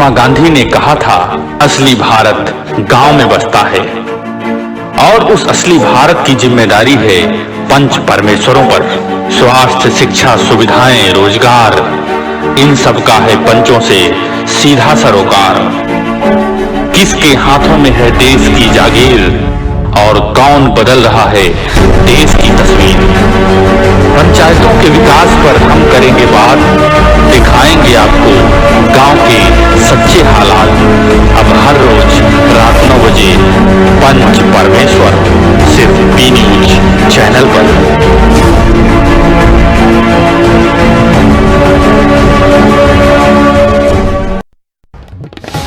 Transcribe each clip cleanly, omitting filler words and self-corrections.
महात्मा गांधी ने कहा था, असली भारत गांव में बसता है। और उस असली भारत की जिम्मेदारी है पंच परमेश्वरों पर। स्वास्थ्य, शिक्षा, सुविधाएं, रोजगार, इन सब का है पंचों से सीधा सरोकार। किसके हाथों में है देश की जागीर और कौन बदल रहा है देश की तस्वीर। पंचायतों के विकास पर हम करेंगे बात, दिखाएंगे आपको गांव के सच्चे हालात। अब हर रोज रात 9 बजे पंच परमेश्वर, सिर्फ पी न्यूज चैनल पर।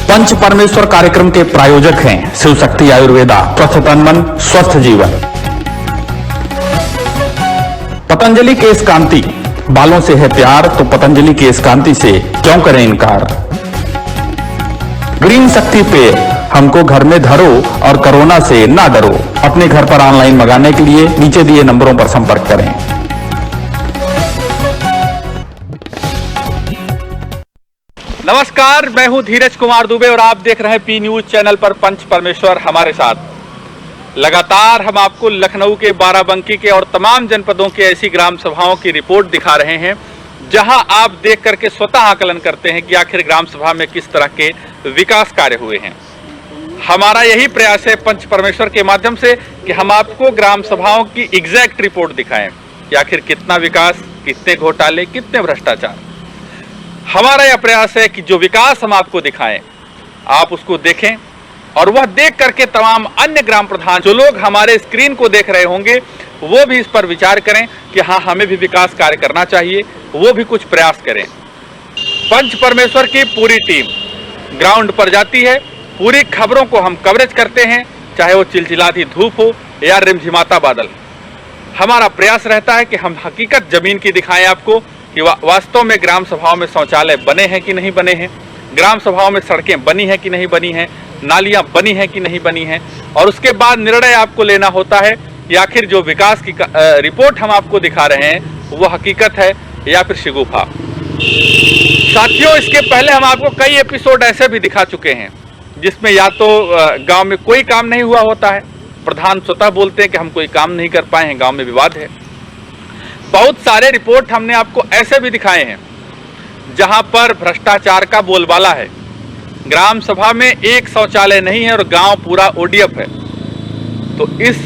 पंच परमेश्वर कार्यक्रम के प्रायोजक हैं शिव शक्ति आयुर्वेदा, स्वस्थ तन मन स्वस्थ जीवन। पतंजलि केश कांति, बालों से है प्यार तो पतंजलि केश कांति से क्यों करें इनकार। ग्रीन शक्ति पे हमको घर में धरो और कोरोना से ना डरो। अपने घर पर ऑनलाइन मंगाने के लिए नीचे दिए नंबरों पर संपर्क करें। नमस्कार, मैं हूं धीरज कुमार दुबे और आप देख रहे हैं पी न्यूज चैनल पर पंच परमेश्वर हमारे साथ। लगातार हम आपको लखनऊ के, बाराबंकी के और तमाम जनपदों के ऐसी ग्राम सभाओं की रिपोर्ट दिखा रहे हैं जहां आप देख करके स्वतः आकलन करते हैं कि आखिर ग्राम सभा में किस तरह के विकास कार्य हुए हैं। हमारा यही प्रयास है पंच परमेश्वर के माध्यम से कि हम आपको ग्राम सभाओं की एग्जैक्ट रिपोर्ट दिखाएं कि आखिर कितना विकास, कितने घोटाले, कितने भ्रष्टाचार। हमारा यह प्रयास है कि जो विकास हम आपको दिखाएं आप उसको देखें और वह देख करके तमाम अन्य ग्राम प्रधान, जो लोग हमारे स्क्रीन को देख रहे होंगे, वो भी इस पर विचार करें कि हाँ, हमें भी विकास कार्य करना चाहिए, वो भी कुछ प्रयास करें। पंच परमेश्वर की पूरी टीम ग्राउंड पर जाती है, पूरी खबरों को हम कवरेज करते हैं, चाहे वो चिलचिलाती धूप हो या रिमझिमाता बादल। हमारा प्रयास रहता है कि हम हकीकत जमीन की दिखाएं आपको कि वास्तव में ग्राम सभाओं में शौचालय बने हैं कि नहीं बने हैं, ग्राम सभाओं में सड़कें बनी हैं कि नहीं बनी हैं, नालियां बनी हैं कि नहीं बनी हैं। और उसके बाद निर्णय आपको लेना होता है कि आखिर जो विकास की रिपोर्ट हम आपको दिखा रहे हैं वो हकीकत है या फिर शिगुफा। साथियों, इसके पहले हम आपको कई एपिसोड ऐसे भी दिखा चुके हैं जिसमें या तो गांव में कोई काम नहीं हुआ होता है, प्रधान स्वतः बोलते हैं कि हम कोई काम नहीं कर पाए हैं, गांव में विवाद है। बहुत सारे रिपोर्ट हमने आपको ऐसे भी दिखाए हैं जहां पर भ्रष्टाचार का बोलबाला है। ग्राम सभा में एक शौचालय नहीं है और गांव पूरा ओडीएफ है। तो इस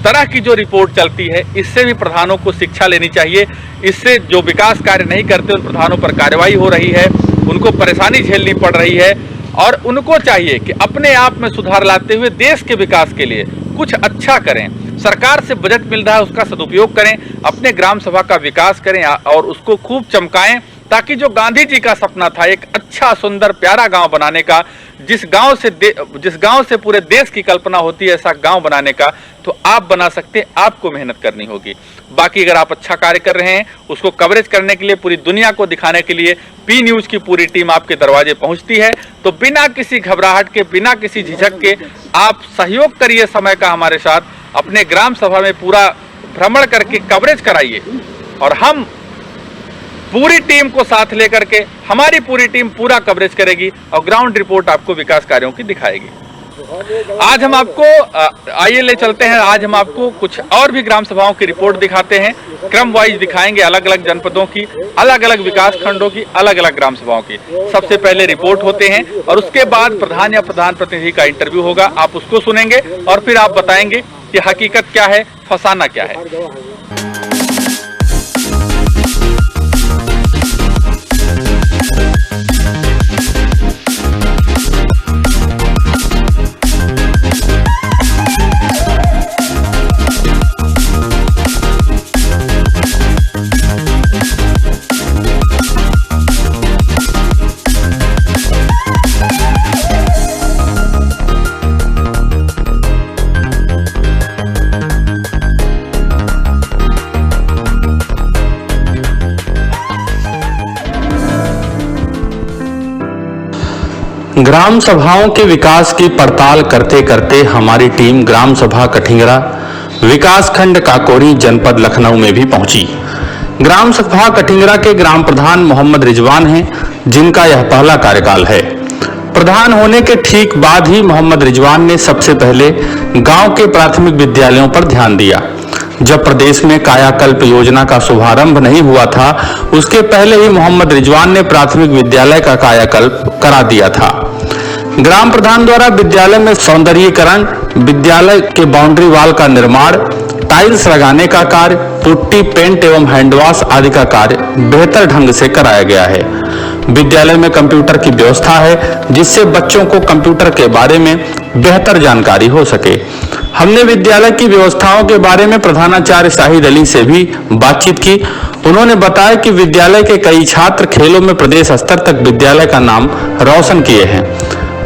तरह की जो रिपोर्ट चलती है, इससे भी प्रधानों को शिक्षा लेनी चाहिए। इससे जो विकास कार्य नहीं करते उन प्रधानों पर कार्रवाई हो रही है, उनको परेशानी झेलनी पड़ रही है और उनको चाहिए कि अपने आप में सुधार लाते हुए देश के विकास के लिए कुछ अच्छा करें। सरकार से बजट मिल रहा है, उसका सदुपयोग करें, अपने ग्राम सभा का विकास करें और उसको खूब चमकाएं, ताकि जो गांधी जी का सपना था एक अच्छा, सुंदर, प्यारा गांव बनाने का, जिस गांव से पूरे देश की कल्पना होती है ऐसा गांव बनाने का, तो आप बना सकते हैं। आपको मेहनत करनी होगी। बाकी अगर आप अच्छा कार्य कर रहे हैं, उसको कवरेज करने के लिए, पूरी दुनिया को दिखाने के लिए पी न्यूज की पूरी टीम आपके दरवाजे पहुंचती है। तो बिना किसी घबराहट के, बिना किसी झिझक के आप सहयोग करिए समय का हमारे साथ। अपने ग्राम सभा में पूरा भ्रमण करके कवरेज कराइए और हम पूरी टीम को साथ लेकर के, हमारी पूरी टीम पूरा कवरेज करेगी और ग्राउंड रिपोर्ट आपको विकास कार्यों की दिखाएगी। आज हम आपको आइए ले चलते हैं। आज हम आपको कुछ और भी ग्राम सभाओं की रिपोर्ट दिखाते हैं, क्रम वाइज दिखाएंगे, अलग अलग जनपदों की, अलग अलग विकास खंडों की, अलग अलग ग्राम सभाओं की। सबसे पहले रिपोर्ट होते हैं और उसके बाद प्रधान या प्रधान प्रतिनिधि का इंटरव्यू होगा। आप उसको सुनेंगे और फिर आप बताएंगे कि हकीकत क्या है, फसाना क्या है। ग्राम सभाओं के विकास की पड़ताल करते करते हमारी टीम ग्राम सभा कठिंगरा, विकास खंड काकोरी, जनपद लखनऊ में भी पहुंची। ग्राम सभा कठिंगरा के ग्राम प्रधान मोहम्मद रिजवान हैं, जिनका यह पहला कार्यकाल है। प्रधान होने के ठीक बाद ही मोहम्मद रिजवान ने सबसे पहले गांव के प्राथमिक विद्यालयों पर ध्यान दिया। जब प्रदेश में कायाकल्प योजना का शुभारंभ नहीं हुआ था, उसके पहले ही मोहम्मद रिजवान ने प्राथमिक विद्यालय का कायाकल्प करा दिया था। ग्राम प्रधान द्वारा विद्यालय में सौंदर्यीकरण, विद्यालय के बाउंड्री वॉल का निर्माण, टाइल्स लगाने का कार्य, पुट्टी, पेंट एवं हैंडवॉश आदि का कार्य बेहतर ढंग से कराया गया है। विद्यालय में कंप्यूटर की व्यवस्था है, जिससे बच्चों को कंप्यूटर के बारे में बेहतर जानकारी हो सके। हमने विद्यालय की व्यवस्थाओं के बारे में प्रधानाचार्य शाहिद अली से भी बातचीत की। उन्होंने बताया कि विद्यालय के कई छात्र खेलों में प्रदेश स्तर तक विद्यालय का नाम रोशन किए हैं।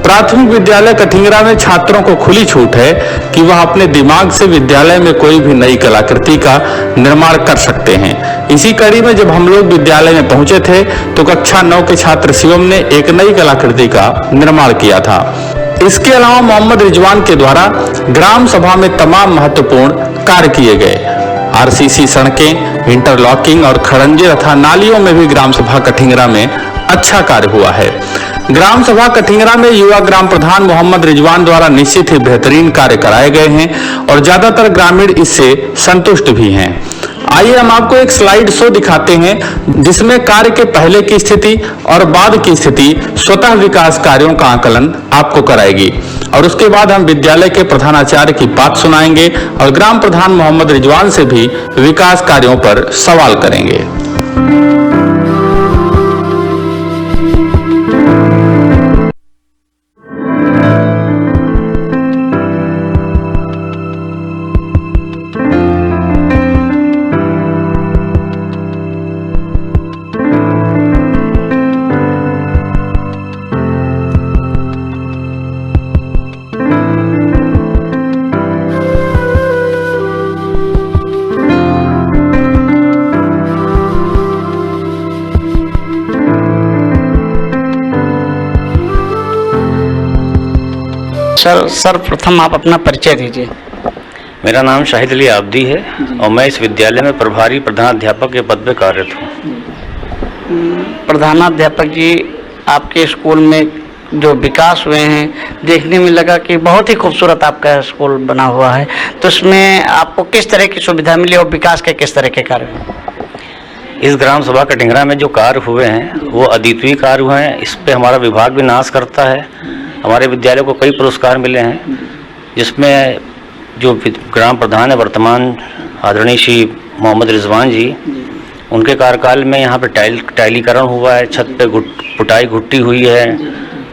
प्राथमिक विद्यालय कठिंगरा में छात्रों को खुली छूट है कि वह अपने दिमाग से विद्यालय में कोई भी नई कलाकृति का निर्माण कर सकते हैं। इसी कड़ी में जब हम लोग विद्यालय में पहुंचे थे तो कक्षा 9 के छात्र शिवम ने एक नई कलाकृति का निर्माण किया था। इसके अलावा मोहम्मद रिजवान के द्वारा ग्राम सभा में तमाम महत्वपूर्ण कार्य किए गए। आरसीसी सड़कें, इंटरलॉकिंग और खड़ंजे तथा नालियों में भी ग्राम सभा कठिंगरा में अच्छा कार्य हुआ है। ग्राम सभा कठिंगरा में युवा ग्राम प्रधान मोहम्मद रिजवान द्वारा निश्चित ही बेहतरीन कार्य कराए गए हैं और ज्यादातर ग्रामीण इससे संतुष्ट भी हैं। आइए हम आपको एक स्लाइड शो दिखाते हैं जिसमें कार्य के पहले की स्थिति और बाद की स्थिति स्वतः विकास कार्यों का आकलन आपको कराएगी और उसके बाद हम विद्यालय के प्रधानाचार्य की बात सुनाएंगे और ग्राम प्रधान मोहम्मद रिजवान से भी विकास कार्यों पर सवाल करेंगे। सर प्रथम आप अपना परिचय दीजिए। मेरा नाम शाहिद अली आब्दी है और मैं इस विद्यालय में प्रभारी प्रधानाध्यापक के पद पर कार्यरत हूँ। प्रधानाध्यापक जी, आपके स्कूल में जो विकास हुए हैं देखने में लगा कि बहुत ही खूबसूरत आपका स्कूल बना हुआ है, तो इसमें आपको किस तरह की सुविधा मिली और विकास के किस तरह के कार्य हुए? इस ग्राम सभा कटिंगरा में जो कार्य हुए हैं वो अद्वितीय कार्य हुए हैं। इस पे हमारा विभाग भी नाश करता है। हमारे विद्यालय को कई पुरस्कार मिले हैं, जिसमें जो ग्राम प्रधान है वर्तमान आदरणीय श्री मोहम्मद रिजवान जी, उनके कार्यकाल में यहाँ पे टाइलीकरण हुआ है, छत पे पुताई घुट्टी हुई है,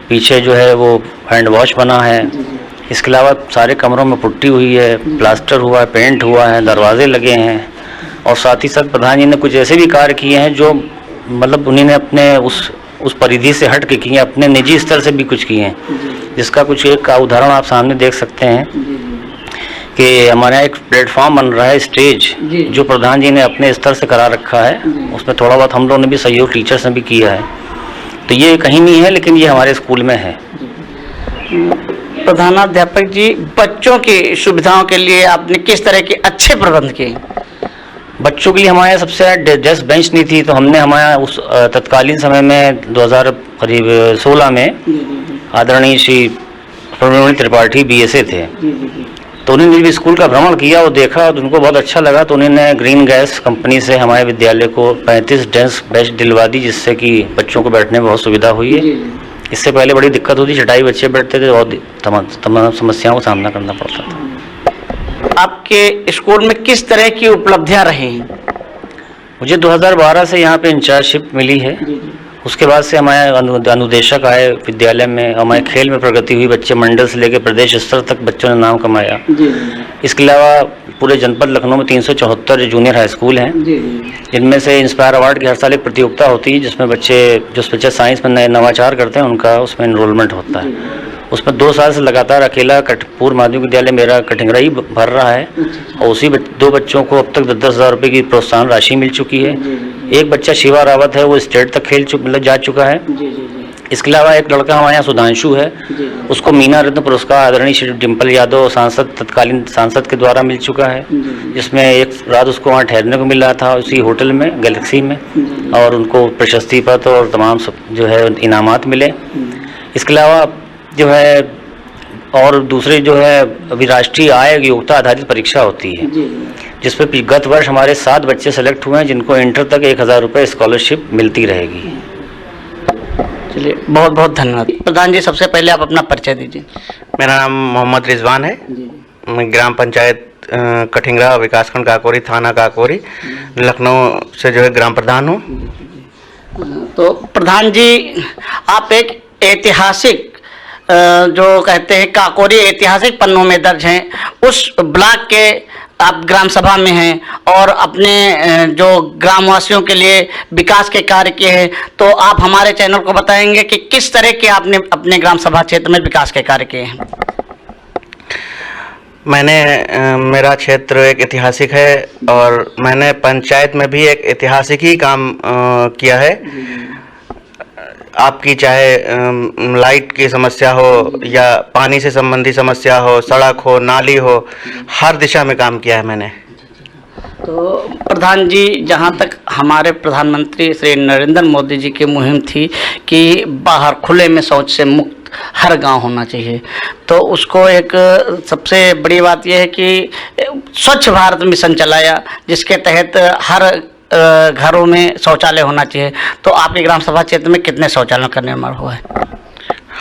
पीछे जो है वो हैंड वॉश बना है। इसके अलावा सारे कमरों में पुट्टी हुई है, प्लास्टर हुआ है, पेंट हुआ है, दरवाजे लगे हैं और साथ ही साथ प्रधान जी ने कुछ ऐसे भी कार्य किए हैं जो मतलब उन्होंने अपने उस परिधि से हट के किए, अपने निजी स्तर से भी कुछ किए हैं, जिसका कुछ एक का उदाहरण आप सामने देख सकते हैं कि हमारे यहाँ एक प्लेटफॉर्म बन रहा है, स्टेज, जो प्रधान जी ने अपने स्तर से करा रखा है। उसमें थोड़ा बहुत हम लोगों ने भी सहयोग टीचर्स ने भी किया है। तो ये कहीं नहीं है, लेकिन ये हमारे स्कूल में है। प्रधानाध्यापक जी, बच्चों की सुविधाओं के लिए आपने किस तरह के अच्छे प्रबंध किए? बच्चों के लिए हमारे यहाँ सबसे डेस्क बेंच नहीं थी, तो हमने हमारे उस तत्कालीन समय में 2016 में आदरणीय श्री प्रवीण त्रिपाठी BSA थे, तो उन्होंने भी स्कूल का भ्रमण किया और देखा तो उनको बहुत अच्छा लगा, तो उन्होंने ग्रीन गैस कंपनी से हमारे विद्यालय को 35 डेस्क बेंच दिलवा दी, जिससे कि बच्चों को बैठने में बहुत सुविधा हुई है। इससे पहले बड़ी दिक्कत होती, चटाई बच्चे बैठते थे, बहुत तमाम समस्याओं का सामना करना पड़ता था। आपके स्कूल में किस तरह की उपलब्धियां रही हैं? मुझे 2012 से यहाँ पे इंचार्जशिप मिली है। उसके बाद से हमारे अनुदेशक आए विद्यालय में, हमारे खेल में प्रगति हुई, बच्चे मंडल से लेकर प्रदेश स्तर तक बच्चों ने नाम कमाया। इसके अलावा पूरे जनपद लखनऊ में 374 जूनियर हाई स्कूल हैं, जिनमें से इंस्पायर अवार्ड की हर साल एक प्रतियोगिता होती है, जिसमें बच्चे साइंस में नए नवाचार करते हैं, उनका उसमें एनरोलमेंट होता है। उसमें 2 साल से लगातार अकेला पूर्व माध्यमिक विद्यालय मेरा कटिंगरा ही भर रहा है और उसी 2 बच्चों को अब तक 10,000 रुपये की प्रोत्साहन राशि मिल चुकी है। एक बच्चा शिवा रावत है, वो स्टेट तक जा चुका है। इसके अलावा एक लड़का हमारे यहाँ सुधांशु है, उसको मीना रत्न पुरस्कार आदरणीय श्री डिम्पल यादव तत्कालीन सांसद के द्वारा मिल चुका है, जिसमें एक रात उसको वहाँ ठहरने को मिल रहा था उसी होटल में, गैलेक्सी में, और उनको प्रशस्ति पत्र और तमाम जो है इनामात मिले। इसके अलावा जो है और दूसरी जो है अभी राष्ट्रीय आय योग्यता आधारित परीक्षा होती है, जिसपे गत वर्ष हमारे 7 बच्चे सेलेक्ट हुए हैं, जिनको इंटर तक 1000 रुपये स्कॉलरशिप मिलती रहेगी। चलिए, बहुत बहुत धन्यवाद। प्रधान जी, सबसे पहले आप अपना परिचय दीजिए। मेरा नाम मोहम्मद रिजवान है। मैं ग्राम पंचायत कठिंगरा, विकासखंड काकोरी, थाना काकोरी, लखनऊ से जो है ग्राम प्रधान हूँ। तो प्रधान जी, आप एक ऐतिहासिक जो कहते हैं काकोरी ऐतिहासिक पन्नों में दर्ज हैं, उस ब्लॉक के आप ग्राम सभा में हैं और अपने जो ग्रामवासियों के लिए विकास के कार्य किए हैं। तो आप हमारे चैनल को बताएंगे कि किस तरह के आपने अपने ग्राम सभा क्षेत्र में विकास के कार्य किए हैं। मेरा क्षेत्र एक ऐतिहासिक है और मैंने पंचायत में भी एक ऐतिहासिक ही काम किया है। आपकी चाहे लाइट की समस्या हो या पानी से संबंधी समस्या हो, सड़क हो, नाली हो, हर दिशा में काम किया है मैंने। तो प्रधान जी, जहाँ तक हमारे प्रधानमंत्री श्री नरेंद्र मोदी जी की मुहिम थी कि बाहर खुले में शौच से मुक्त हर गांव होना चाहिए, तो उसको एक सबसे बड़ी बात यह है कि स्वच्छ भारत मिशन चलाया, जिसके तहत हर घरों में शौचालय होना चाहिए। तो आपके ग्राम सभा क्षेत्र में कितने शौचालयों का निर्माण हुआ है?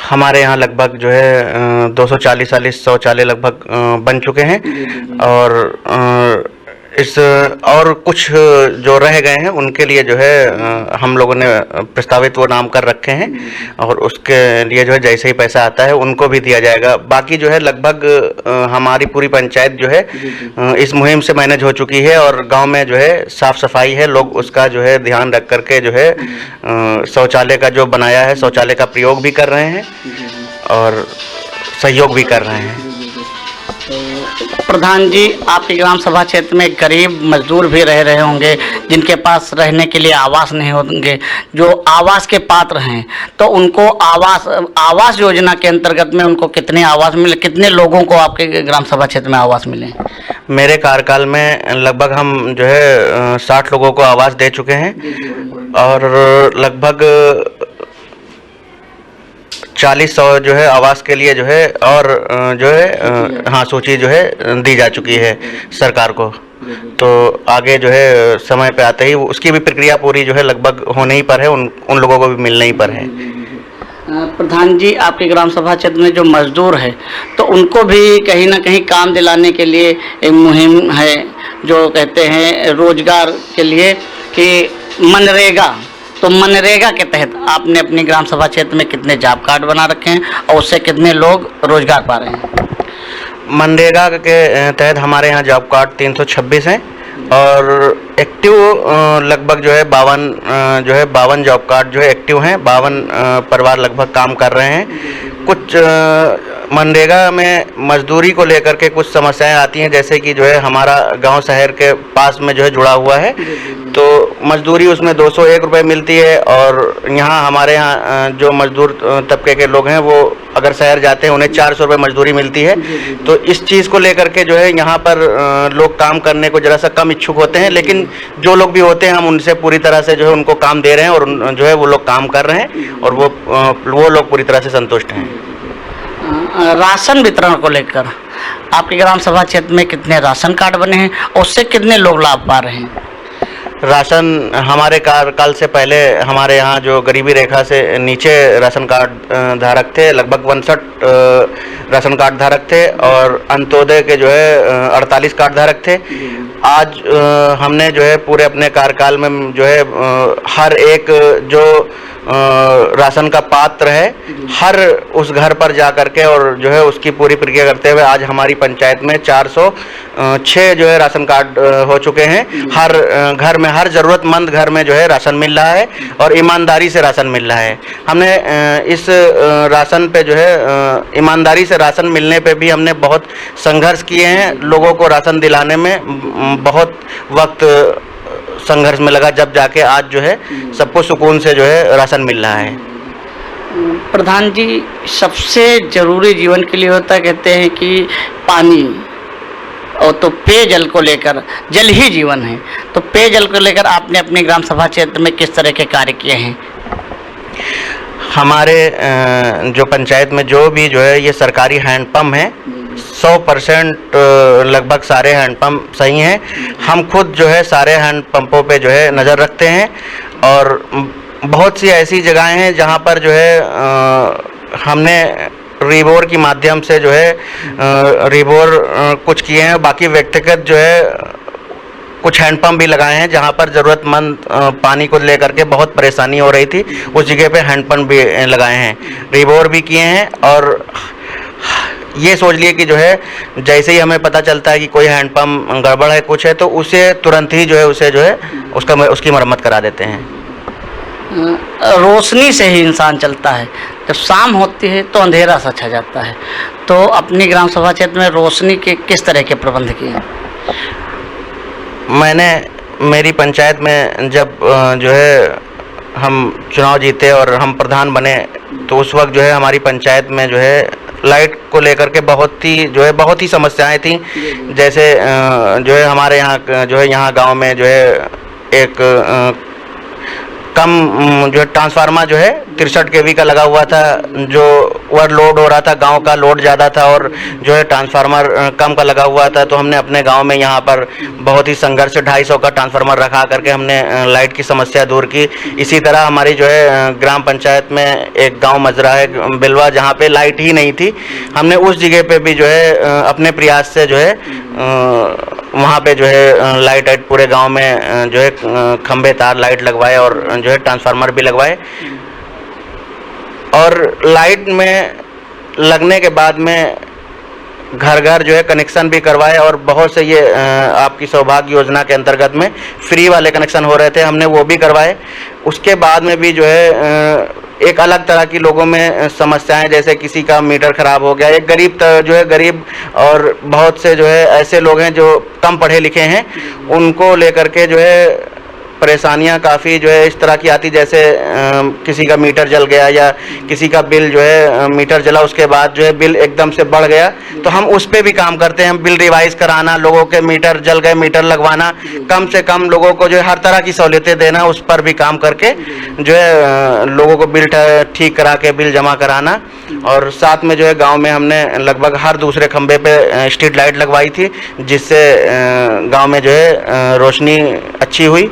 हमारे यहाँ लगभग जो है 240 शौचालय लगभग बन चुके हैं और और कुछ जो रह गए हैं उनके लिए जो है हम लोगों ने प्रस्तावित वो नाम कर रखे हैं और उसके लिए जो है जैसे ही पैसा आता है उनको भी दिया जाएगा। बाकी जो है लगभग हमारी पूरी पंचायत जो है इस मुहिम से मैनेज हो चुकी है और गांव में जो है साफ सफाई है, लोग उसका जो है ध्यान रख करके जो है शौचालय का जो बनाया है शौचालय का प्रयोग भी कर रहे हैं और सहयोग भी कर रहे हैं। प्रधान जी, आपके ग्राम सभा क्षेत्र में गरीब मजदूर भी रहे होंगे, जिनके पास रहने के लिए आवास नहीं होंगे, जो आवास के पात्र हैं, तो उनको आवास योजना के अंतर्गत में उनको कितने आवास मिले, कितने लोगों को आपके ग्राम सभा क्षेत्र में आवास मिले? मेरे कार्यकाल में लगभग हम जो है 60 लोगों को आवास दे चुके हैं और लगभग 40 जो है आवास के लिए जो है और जो है हाँ सूची जो है दी जा चुकी है सरकार को। तो आगे जो है समय पे आते ही उसकी भी प्रक्रिया पूरी जो है लगभग होने ही पर है, उन लोगों को भी मिलने ही पर है। प्रधान जी, आपके ग्राम सभा क्षेत्र में जो मजदूर है तो उनको भी कहीं ना कहीं काम दिलाने के लिए एक मुहिम है जो कहते हैं रोजगार के लिए कि मनरेगा। तो मनरेगा के तहत आपने अपनी ग्राम सभा क्षेत्र में कितने जॉब कार्ड बना रखे हैं और उससे कितने लोग रोजगार पा रहे हैं? मनरेगा के तहत हमारे यहाँ जॉब कार्ड 326 हैं और एक्टिव लगभग जो है 52 जॉब कार्ड जो है एक्टिव हैं। 52 परिवार लगभग काम कर रहे हैं। कुछ मनरेगा में मजदूरी को लेकर के कुछ समस्याएं आती हैं, जैसे कि जो है हमारा गांव शहर के पास में जो है जुड़ा हुआ है तो मजदूरी उसमें 201 रुपये मिलती है और यहाँ हमारे यहाँ जो मजदूर तबके के लोग हैं वो अगर शहर जाते हैं उन्हें 400 रुपये मजदूरी मिलती है। तो इस चीज़ को लेकर के जो है यहाँ पर लोग काम करने को ज़रा सा कम इच्छुक होते हैं, लेकिन जो लोग भी होते हैं हम उनसे पूरी तरह से जो है उनको काम दे रहे हैं और जो है वो लोग काम कर रहे हैं और वो लोग पूरी तरह से संतुष्ट हैं। राशन वितरण को लेकर आपके ग्राम सभा क्षेत्र में कितने राशन कार्ड बने हैं और उससे कितने लोग लाभ पा रहे हैं? राशन हमारे कार्यकाल से पहले हमारे यहाँ जो गरीबी रेखा से नीचे राशन कार्ड धारक थे लगभग 59 राशन कार्ड धारक थे और अंत्योदय के जो है 48 कार्ड धारक थे। आज हमने जो है पूरे अपने कार्यकाल में जो है हर एक जो राशन का पात्र है हर उस घर पर जा करके और जो है उसकी पूरी प्रक्रिया करते हुए आज हमारी पंचायत में 406 जो है राशन कार्ड हो चुके हैं। हर घर में हर ज़रूरतमंद घर में जो है राशन मिल रहा है और ईमानदारी से राशन मिल रहा है। हमने इस राशन पे जो है ईमानदारी से राशन मिलने पे भी हमने बहुत संघर्ष किए हैं। लोगों को राशन दिलाने में बहुत वक्त संघर्ष में लगा, जब जाके आज जो है सबको सुकून से जो है राशन मिल रहा है। प्रधान जी, सबसे जरूरी जीवन के लिए होता है, कहते हैं कि पानी, और तो पेयजल को लेकर, जल ही जीवन है, तो पेयजल को लेकर आपने अपने ग्राम सभा क्षेत्र में किस तरह के कार्य किए हैं? हमारे जो पंचायत में जो भी जो है ये सरकारी हैंडपम्प हैं, 100% लगभग सारे हैंडपम्प सही हैं। हम खुद जो है सारे हैंडपम्पों पे जो है नज़र रखते हैं और बहुत सी ऐसी जगहें हैं जहाँ पर जो है हमने रिबोर के माध्यम से जो है रिबोर कुछ किए हैं। बाकी व्यक्तिगत जो है कुछ हैंडपम्प भी लगाए हैं जहाँ पर ज़रूरतमंद पानी को लेकर के बहुत परेशानी हो रही थी, उस जगह पे हैंडपम्प भी लगाए हैं, रिबोर भी किए हैं। और ये सोच लिए कि जो है जैसे ही हमें पता चलता है कि कोई हैंडपम्प गड़बड़ है, कुछ है, तो उसे तुरंत ही जो है उसे जो है उसकी मरम्मत करा देते हैं। रोशनी से ही इंसान चलता है, जब शाम होती है तो अंधेरा सा छा जाता है। तो अपनी ग्राम सभा क्षेत्र में रोशनी के किस तरह के प्रबंध किए हैं? मैंने मेरी पंचायत में जब जो है हम चुनाव जीते और हम प्रधान बने तो उस वक्त जो है हमारी पंचायत में जो है लाइट को लेकर के बहुत ही समस्याएं थी। जैसे जो है हमारे यहाँ जो है यहाँ गांव में जो है एक कम जो है ट्रांसफार्मर जो है 63 kV का लगा हुआ था, जो ओवरलोड हो रहा था, गांव का लोड ज़्यादा था और जो है ट्रांसफार्मर कम का लगा हुआ था। तो हमने अपने गांव में यहाँ पर बहुत ही संघर्ष से 250 का ट्रांसफार्मर रखा करके हमने लाइट की समस्या दूर की। इसी तरह हमारी जो है ग्राम पंचायत में एक गाँव मजरा है बिलवा, जहाँ पे लाइट ही नहीं थी, हमने उस जगह पे भी जो है अपने प्रयास से जो है वहाँ पे जो है लाइट पूरे गांव में जो है खंभे तार लाइट लगवाए और जो है ट्रांसफार्मर भी लगवाए। और लाइट में लगने के बाद में घर घर जो है कनेक्शन भी करवाए और बहुत से ये आपकी सौभाग्य योजना के अंतर्गत में फ्री वाले कनेक्शन हो रहे थे, हमने वो भी करवाए। उसके बाद में भी जो है एक अलग तरह की लोगों में समस्याएं, जैसे किसी का मीटर ख़राब हो गया, एक गरीब और बहुत से जो है ऐसे लोग हैं जो कम पढ़े लिखे हैं, उनको लेकर के जो है परेशानियां काफ़ी जो है इस तरह की आती, जैसे किसी का मीटर जल गया या किसी का बिल जो है मीटर जला उसके बाद जो है बिल एकदम से बढ़ गया, तो हम उस पर भी काम करते हैं। हम बिल रिवाइज कराना, लोगों के मीटर जल गए मीटर लगवाना, कम से कम लोगों को जो है हर तरह की सहूलियतें देना, उस पर भी काम करके जो है लोगों को बिल ठीक करा के बिल जमा कराना। और साथ में जो है गाँव में हमने लगभग हर दूसरे खंभे पे स्ट्रीट लाइट लगवाई थी, जिससे गाँव में जो है रोशनी अच्छी हुई।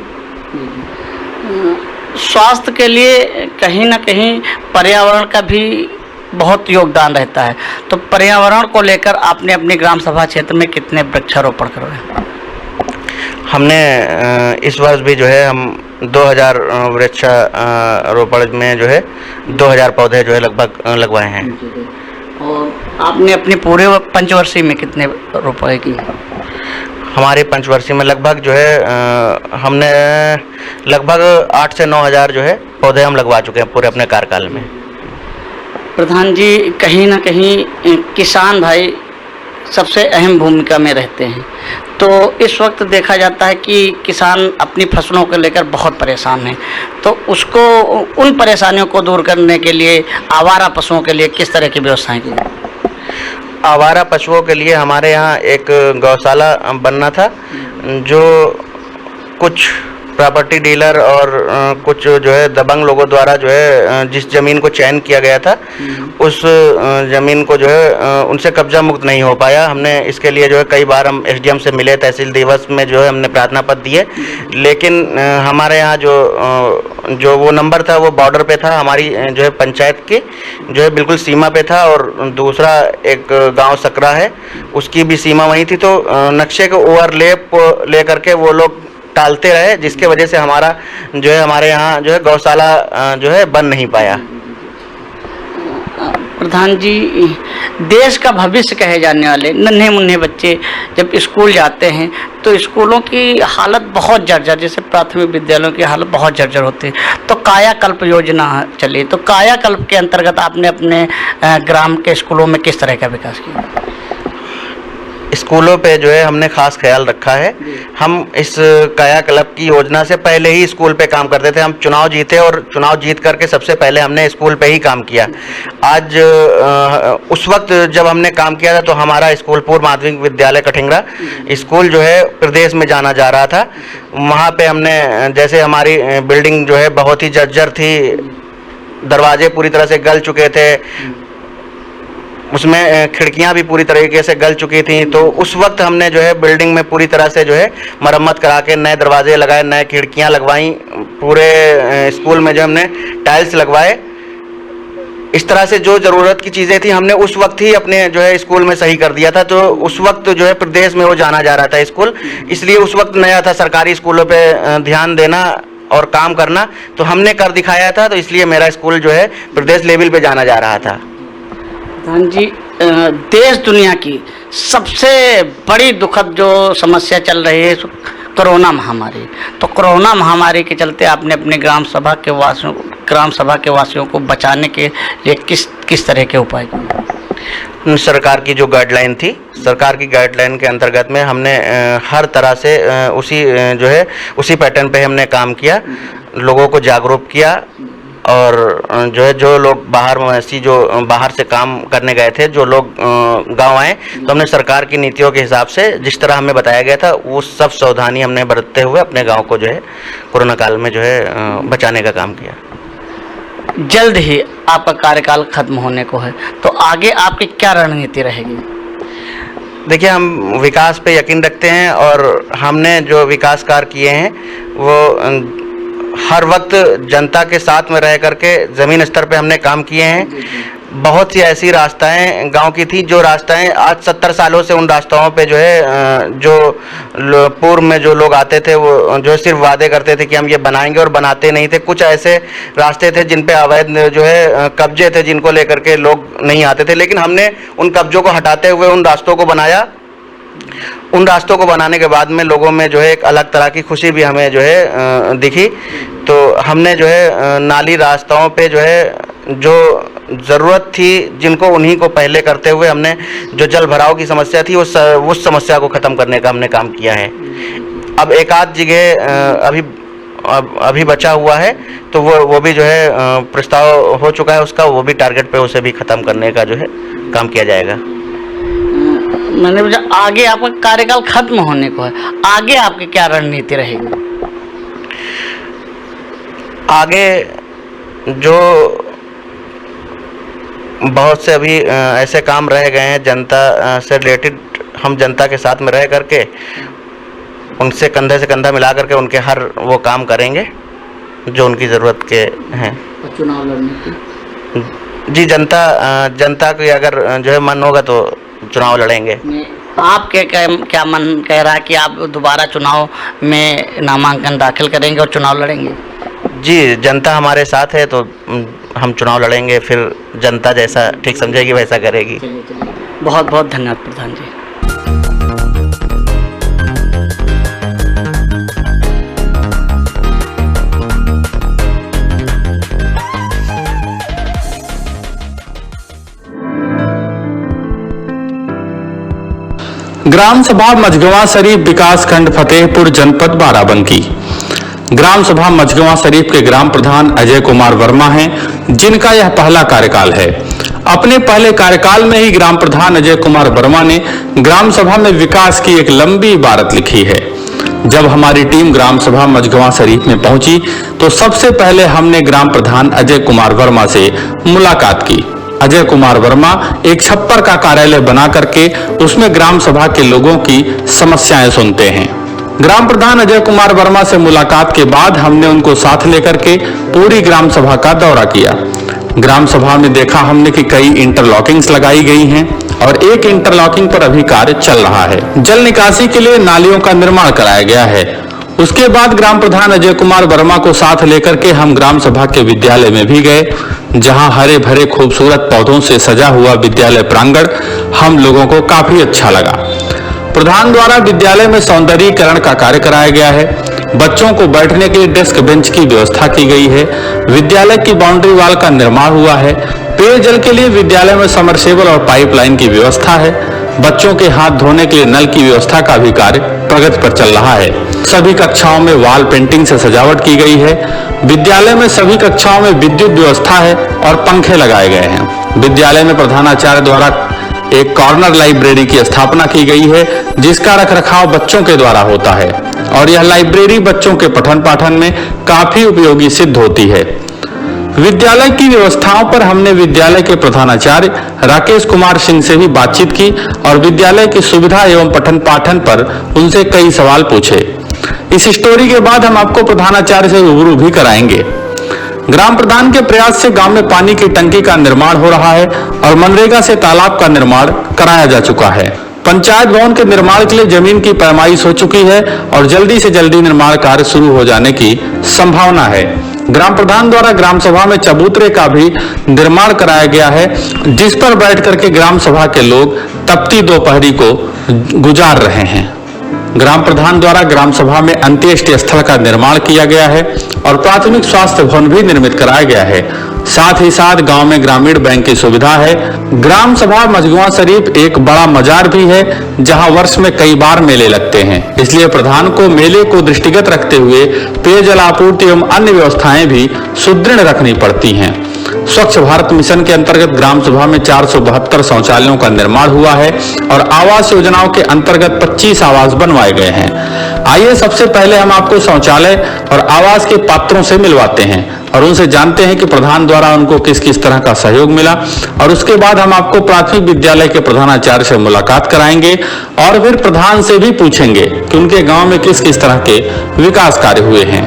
स्वास्थ्य के लिए कहीं ना कहीं पर्यावरण का भी बहुत योगदान रहता है, तो पर्यावरण को लेकर आपने अपनी ग्राम सभा क्षेत्र में कितने वृक्षारोपण करवाए? हमने इस वर्ष भी जो है हम 2000 वृक्षारोपण में जो है 2000 पौधे जो है लगभग लगवाए हैं। और आपने अपने पूरे पंचवर्षीय में कितने रोपाई की? हमारे पंचवर्षीय में लगभग जो है हमने लगभग 8 से 9 हज़ार जो है पौधे हम लगवा चुके हैं पूरे अपने कार्यकाल में। प्रधान जी, कहीं ना कहीं किसान भाई सबसे अहम भूमिका में रहते हैं, तो इस वक्त देखा जाता है कि किसान अपनी फसलों को लेकर बहुत परेशान हैं, तो उसको उन परेशानियों को दूर करने के लिए आवारा पशुओं के लिए किस तरह की व्यवस्थाएं की? आवारा पशुओं के लिए हमारे यहाँ एक गौशाला बनना था, जो कुछ प्रॉपर्टी डीलर और कुछ जो है दबंग लोगों द्वारा जो है जिस ज़मीन को चयन किया गया था, उस ज़मीन को जो है उनसे कब्जा मुक्त नहीं हो पाया। हमने इसके लिए जो है कई बार हम एसडीएम से मिले, तहसील दिवस में जो है हमने प्रार्थना पत्र दिए, लेकिन हमारे यहाँ जो वो नंबर था वो बॉर्डर पे था, हमारी जो है पंचायत की जो है बिल्कुल सीमा पे था, और दूसरा एक गांव सकरा है उसकी भी सीमा वहीं थी। तो नक्शे को ओवरलैप लेकर के वो लोग टालते रहे, जिसके वजह से हमारा जो है हमारे यहाँ जो है गौशाला जो है बन नहीं पाया। प्रधान जी, देश का भविष्य कहे जाने वाले नन्हे मुन्ने बच्चे जब स्कूल जाते हैं तो स्कूलों की हालत बहुत जर्जर, जैसे प्राथमिक विद्यालयों की हालत बहुत जर्जर होती है, तो कायाकल्प योजना चली, तो कायाकल्प के अंतर्गत आपने अपने ग्राम के स्कूलों में किस तरह का विकास किया? स्कूलों पे जो है हमने खास ख्याल रखा है। हम इस कायाकल्प की योजना से पहले ही स्कूल पे काम करते थे। हम चुनाव जीते और चुनाव जीत करके सबसे पहले हमने स्कूल पे ही काम किया। आज उस वक्त जब हमने काम किया था तो हमारा स्कूल पूर्व माध्यमिक विद्यालय कठिंगरा स्कूल जो है प्रदेश में जाना जा रहा था। वहाँ पे हमने, जैसे हमारी बिल्डिंग जो है बहुत ही जर्जर थी, दरवाजे पूरी तरह से गल चुके थे, उसमें खिड़कियां भी पूरी तरीके से गल चुकी थी। तो उस वक्त हमने जो है बिल्डिंग में पूरी तरह से जो है मरम्मत करा के नए दरवाजे लगाए, नए खिड़कियां लगवाई, पूरे स्कूल में जो हमने टाइल्स लगवाए। इस तरह से जो ज़रूरत की चीज़ें थी हमने उस वक्त ही अपने जो है स्कूल में सही कर दिया था। तो उस वक्त जो है प्रदेश में वो जाना जा रहा था स्कूल, इसलिए उस वक्त नया था सरकारी स्कूलों पे ध्यान देना और काम करना, तो हमने कर दिखाया था। तो इसलिए मेरा स्कूल जो है प्रदेश लेवल पे जाना जा रहा था। प्रधान जी, देश दुनिया की सबसे बड़ी दुखद जो समस्या चल रही है कोरोना महामारी, तो कोरोना महामारी के चलते आपने अपने ग्राम सभा के वासियों को बचाने के लिए किस तरह के उपाय किए? सरकार की जो गाइडलाइन थी, सरकार की गाइडलाइन के अंतर्गत में हमने हर तरह से उसी पैटर्न पे हमने काम किया, लोगों को जागरूक किया। और जो लोग बाहर से काम करने गए थे, जो लोग गांव आए, तो हमने सरकार की नीतियों के हिसाब से जिस तरह हमें बताया गया था वो सब सावधानी हमने बरतते हुए अपने गांव को जो है कोरोना काल में जो है बचाने का काम किया। जल्द ही आपका कार्यकाल खत्म होने को है, तो आगे आपकी क्या रणनीति रहेगी? देखिए, हम विकास पे यकीन रखते हैं और हमने जो विकास कार्य किए हैं वो हर वक्त जनता के साथ में रह करके ज़मीन स्तर पे हमने काम किए हैं। बहुत सी ऐसी रास्ताएं गांव की थी, जो रास्ताएं आज 70 सालों से उन रास्ताओं पे जो है पूर्व में जो लोग आते थे वो जो सिर्फ वादे करते थे कि हम ये बनाएंगे और बनाते नहीं थे। कुछ ऐसे रास्ते थे जिन पे अवैध जो है कब्जे थे, जिनको लेकर के लोग नहीं आते थे, लेकिन हमने उन कब्जों को हटाते हुए उन रास्तों को बनाया। उन रास्तों को बनाने के बाद में लोगों में जो है एक अलग तरह की खुशी भी हमें जो है दिखी। तो हमने जो है नाली रास्ताओं पे जो है जो ज़रूरत थी जिनको, उन्हीं को पहले करते हुए हमने जो जल भराव की समस्या थी उस समस्या को ख़त्म करने का हमने काम किया है। अब एक आध जगह अभी बचा हुआ है, तो वो भी जो है प्रस्ताव हो चुका है उसका, वो भी टारगेट पे उसे भी ख़त्म करने का जो है काम किया जाएगा। मैंने पूछा आगे आपका कार्यकाल खत्म होने को है, आगे आपकी क्या रणनीति रहेगी? आगे जो बहुत से अभी ऐसे काम रह गए हैं जनता से रिलेटेड, हम जनता के साथ में रह करके उनसे कंधे से कंधा मिला करके उनके हर वो काम करेंगे जो उनकी ज़रूरत के हैं। चुनाव लड़ने की जी, जनता की अगर जो है मन होगा तो चुनाव लड़ेंगे। आप क्या मन कह रहा है कि आप दोबारा चुनाव में नामांकन दाखिल करेंगे और चुनाव लड़ेंगे? जी, जनता हमारे साथ है तो हम चुनाव लड़ेंगे, फिर जनता जैसा ठीक समझेगी वैसा करेगी। बहुत बहुत धन्यवाद प्रधान जी। ग्राम सभा मझगवां शरीफ विकासखंड फतेहपुर जनपद बाराबंकी। ग्राम सभा मझगवां शरीफ के ग्राम प्रधान अजय कुमार वर्मा हैं, जिनका यह पहला कार्यकाल है। अपने पहले कार्यकाल में ही ग्राम प्रधान अजय कुमार वर्मा ने ग्राम सभा में विकास की एक लंबी इबारत लिखी है। जब हमारी टीम ग्राम सभा मझगवां शरीफ में पहुंची तो सबसे पहले हमने ग्राम प्रधान अजय कुमार वर्मा से मुलाकात की। अजय कुमार वर्मा एक छप्पर का कार्यालय बना करके उसमें ग्राम सभा के लोगों की समस्याएं सुनते हैं। ग्राम प्रधान अजय कुमार वर्मा से मुलाकात के बाद हमने उनको साथ लेकर के पूरी ग्राम सभा का दौरा किया। ग्राम सभा में देखा हमने कि कई इंटरलॉकिंग्स लगाई गई हैं और एक इंटरलॉकिंग पर अभी कार्य चल रहा है। जल निकासी के लिए नालियों का निर्माण कराया गया है। उसके बाद ग्राम प्रधान अजय कुमार वर्मा को साथ लेकर के हम ग्राम सभा के विद्यालय में भी गए, जहां हरे भरे खूबसूरत पौधों से सजा हुआ विद्यालय प्रांगण हम लोगों को काफी अच्छा लगा। प्रधान द्वारा विद्यालय में सौंदर्यीकरण का कार्य कराया गया है। बच्चों को बैठने के लिए डेस्क बेंच की व्यवस्था की गई है। विद्यालय की बाउंड्री वॉल का निर्माण हुआ है। पेयजल के लिए विद्यालय में समरसेबल और पाइपलाइन की व्यवस्था है। बच्चों के हाथ धोने के लिए नल की व्यवस्था का भी कार्य प्रगति पर चल रहा है। सभी कक्षाओं में वॉल पेंटिंग से सजावट की गई है। विद्यालय में सभी कक्षाओं में विद्युत व्यवस्था है और पंखे लगाए गए हैं। विद्यालय में प्रधानाचार्य द्वारा एक कॉर्नर लाइब्रेरी की स्थापना की गई है, जिसका रखरखाव बच्चों के द्वारा होता है और यह लाइब्रेरी बच्चों के पठन पाठन में काफी उपयोगी सिद्ध होती है। विद्यालय की व्यवस्थाओं पर हमने विद्यालय के प्रधानाचार्य राकेश कुमार सिंह से भी बातचीत की और विद्यालय की सुविधा एवं पठन पाठन पर उनसे कई सवाल पूछे। इस स्टोरी के बाद हम आपको प्रधानाचार्य से रूबरू भी कराएंगे। ग्राम प्रधान के प्रयास से गांव में पानी की टंकी का निर्माण हो रहा है और मनरेगा से तालाब का निर्माण कराया जा चुका है। पंचायत भवन के निर्माण के लिए जमीन की पैमाइश हो चुकी है और जल्दी से जल्दी निर्माण कार्य शुरू हो जाने की संभावना है। ग्राम प्रधान द्वारा ग्राम सभा में चबूतरे का भी निर्माण कराया गया है, जिस पर बैठ करके ग्राम सभा के लोग तपती दोपहरी को गुजार रहे हैं। ग्राम प्रधान द्वारा ग्राम सभा में अंत्येष्टि स्थल का निर्माण किया गया है और प्राथमिक स्वास्थ्य भवन भी निर्मित कराया गया है। साथ ही साथ गांव में ग्रामीण बैंक की सुविधा है। ग्राम सभा मझगुआ शरीफ एक बड़ा मजार भी है, जहां वर्ष में कई बार मेले लगते हैं। इसलिए प्रधान को मेले को दृष्टिगत रखते हुए पेयजल आपूर्ति एवं अन्य व्यवस्थाएं भी सुदृढ़ रखनी पड़ती हैं। स्वच्छ भारत मिशन के अंतर्गत ग्राम सभा में 472 शौचालयों का निर्माण हुआ है और आवास योजनाओं के अंतर्गत 25 आवास बनवाए गए हैं। आइए सबसे पहले हम आपको शौचालय और आवास के पात्रों से मिलवाते हैं और उनसे जानते हैं कि प्रधान द्वारा उनको किस किस तरह का सहयोग मिला, और उसके बाद हम आपको प्राथमिक विद्यालय के प्रधानाचार्य से मुलाकात कराएंगे और फिर प्रधान से भी पूछेंगे कि उनके गांव में किस किस तरह के विकास कार्य हुए हैं।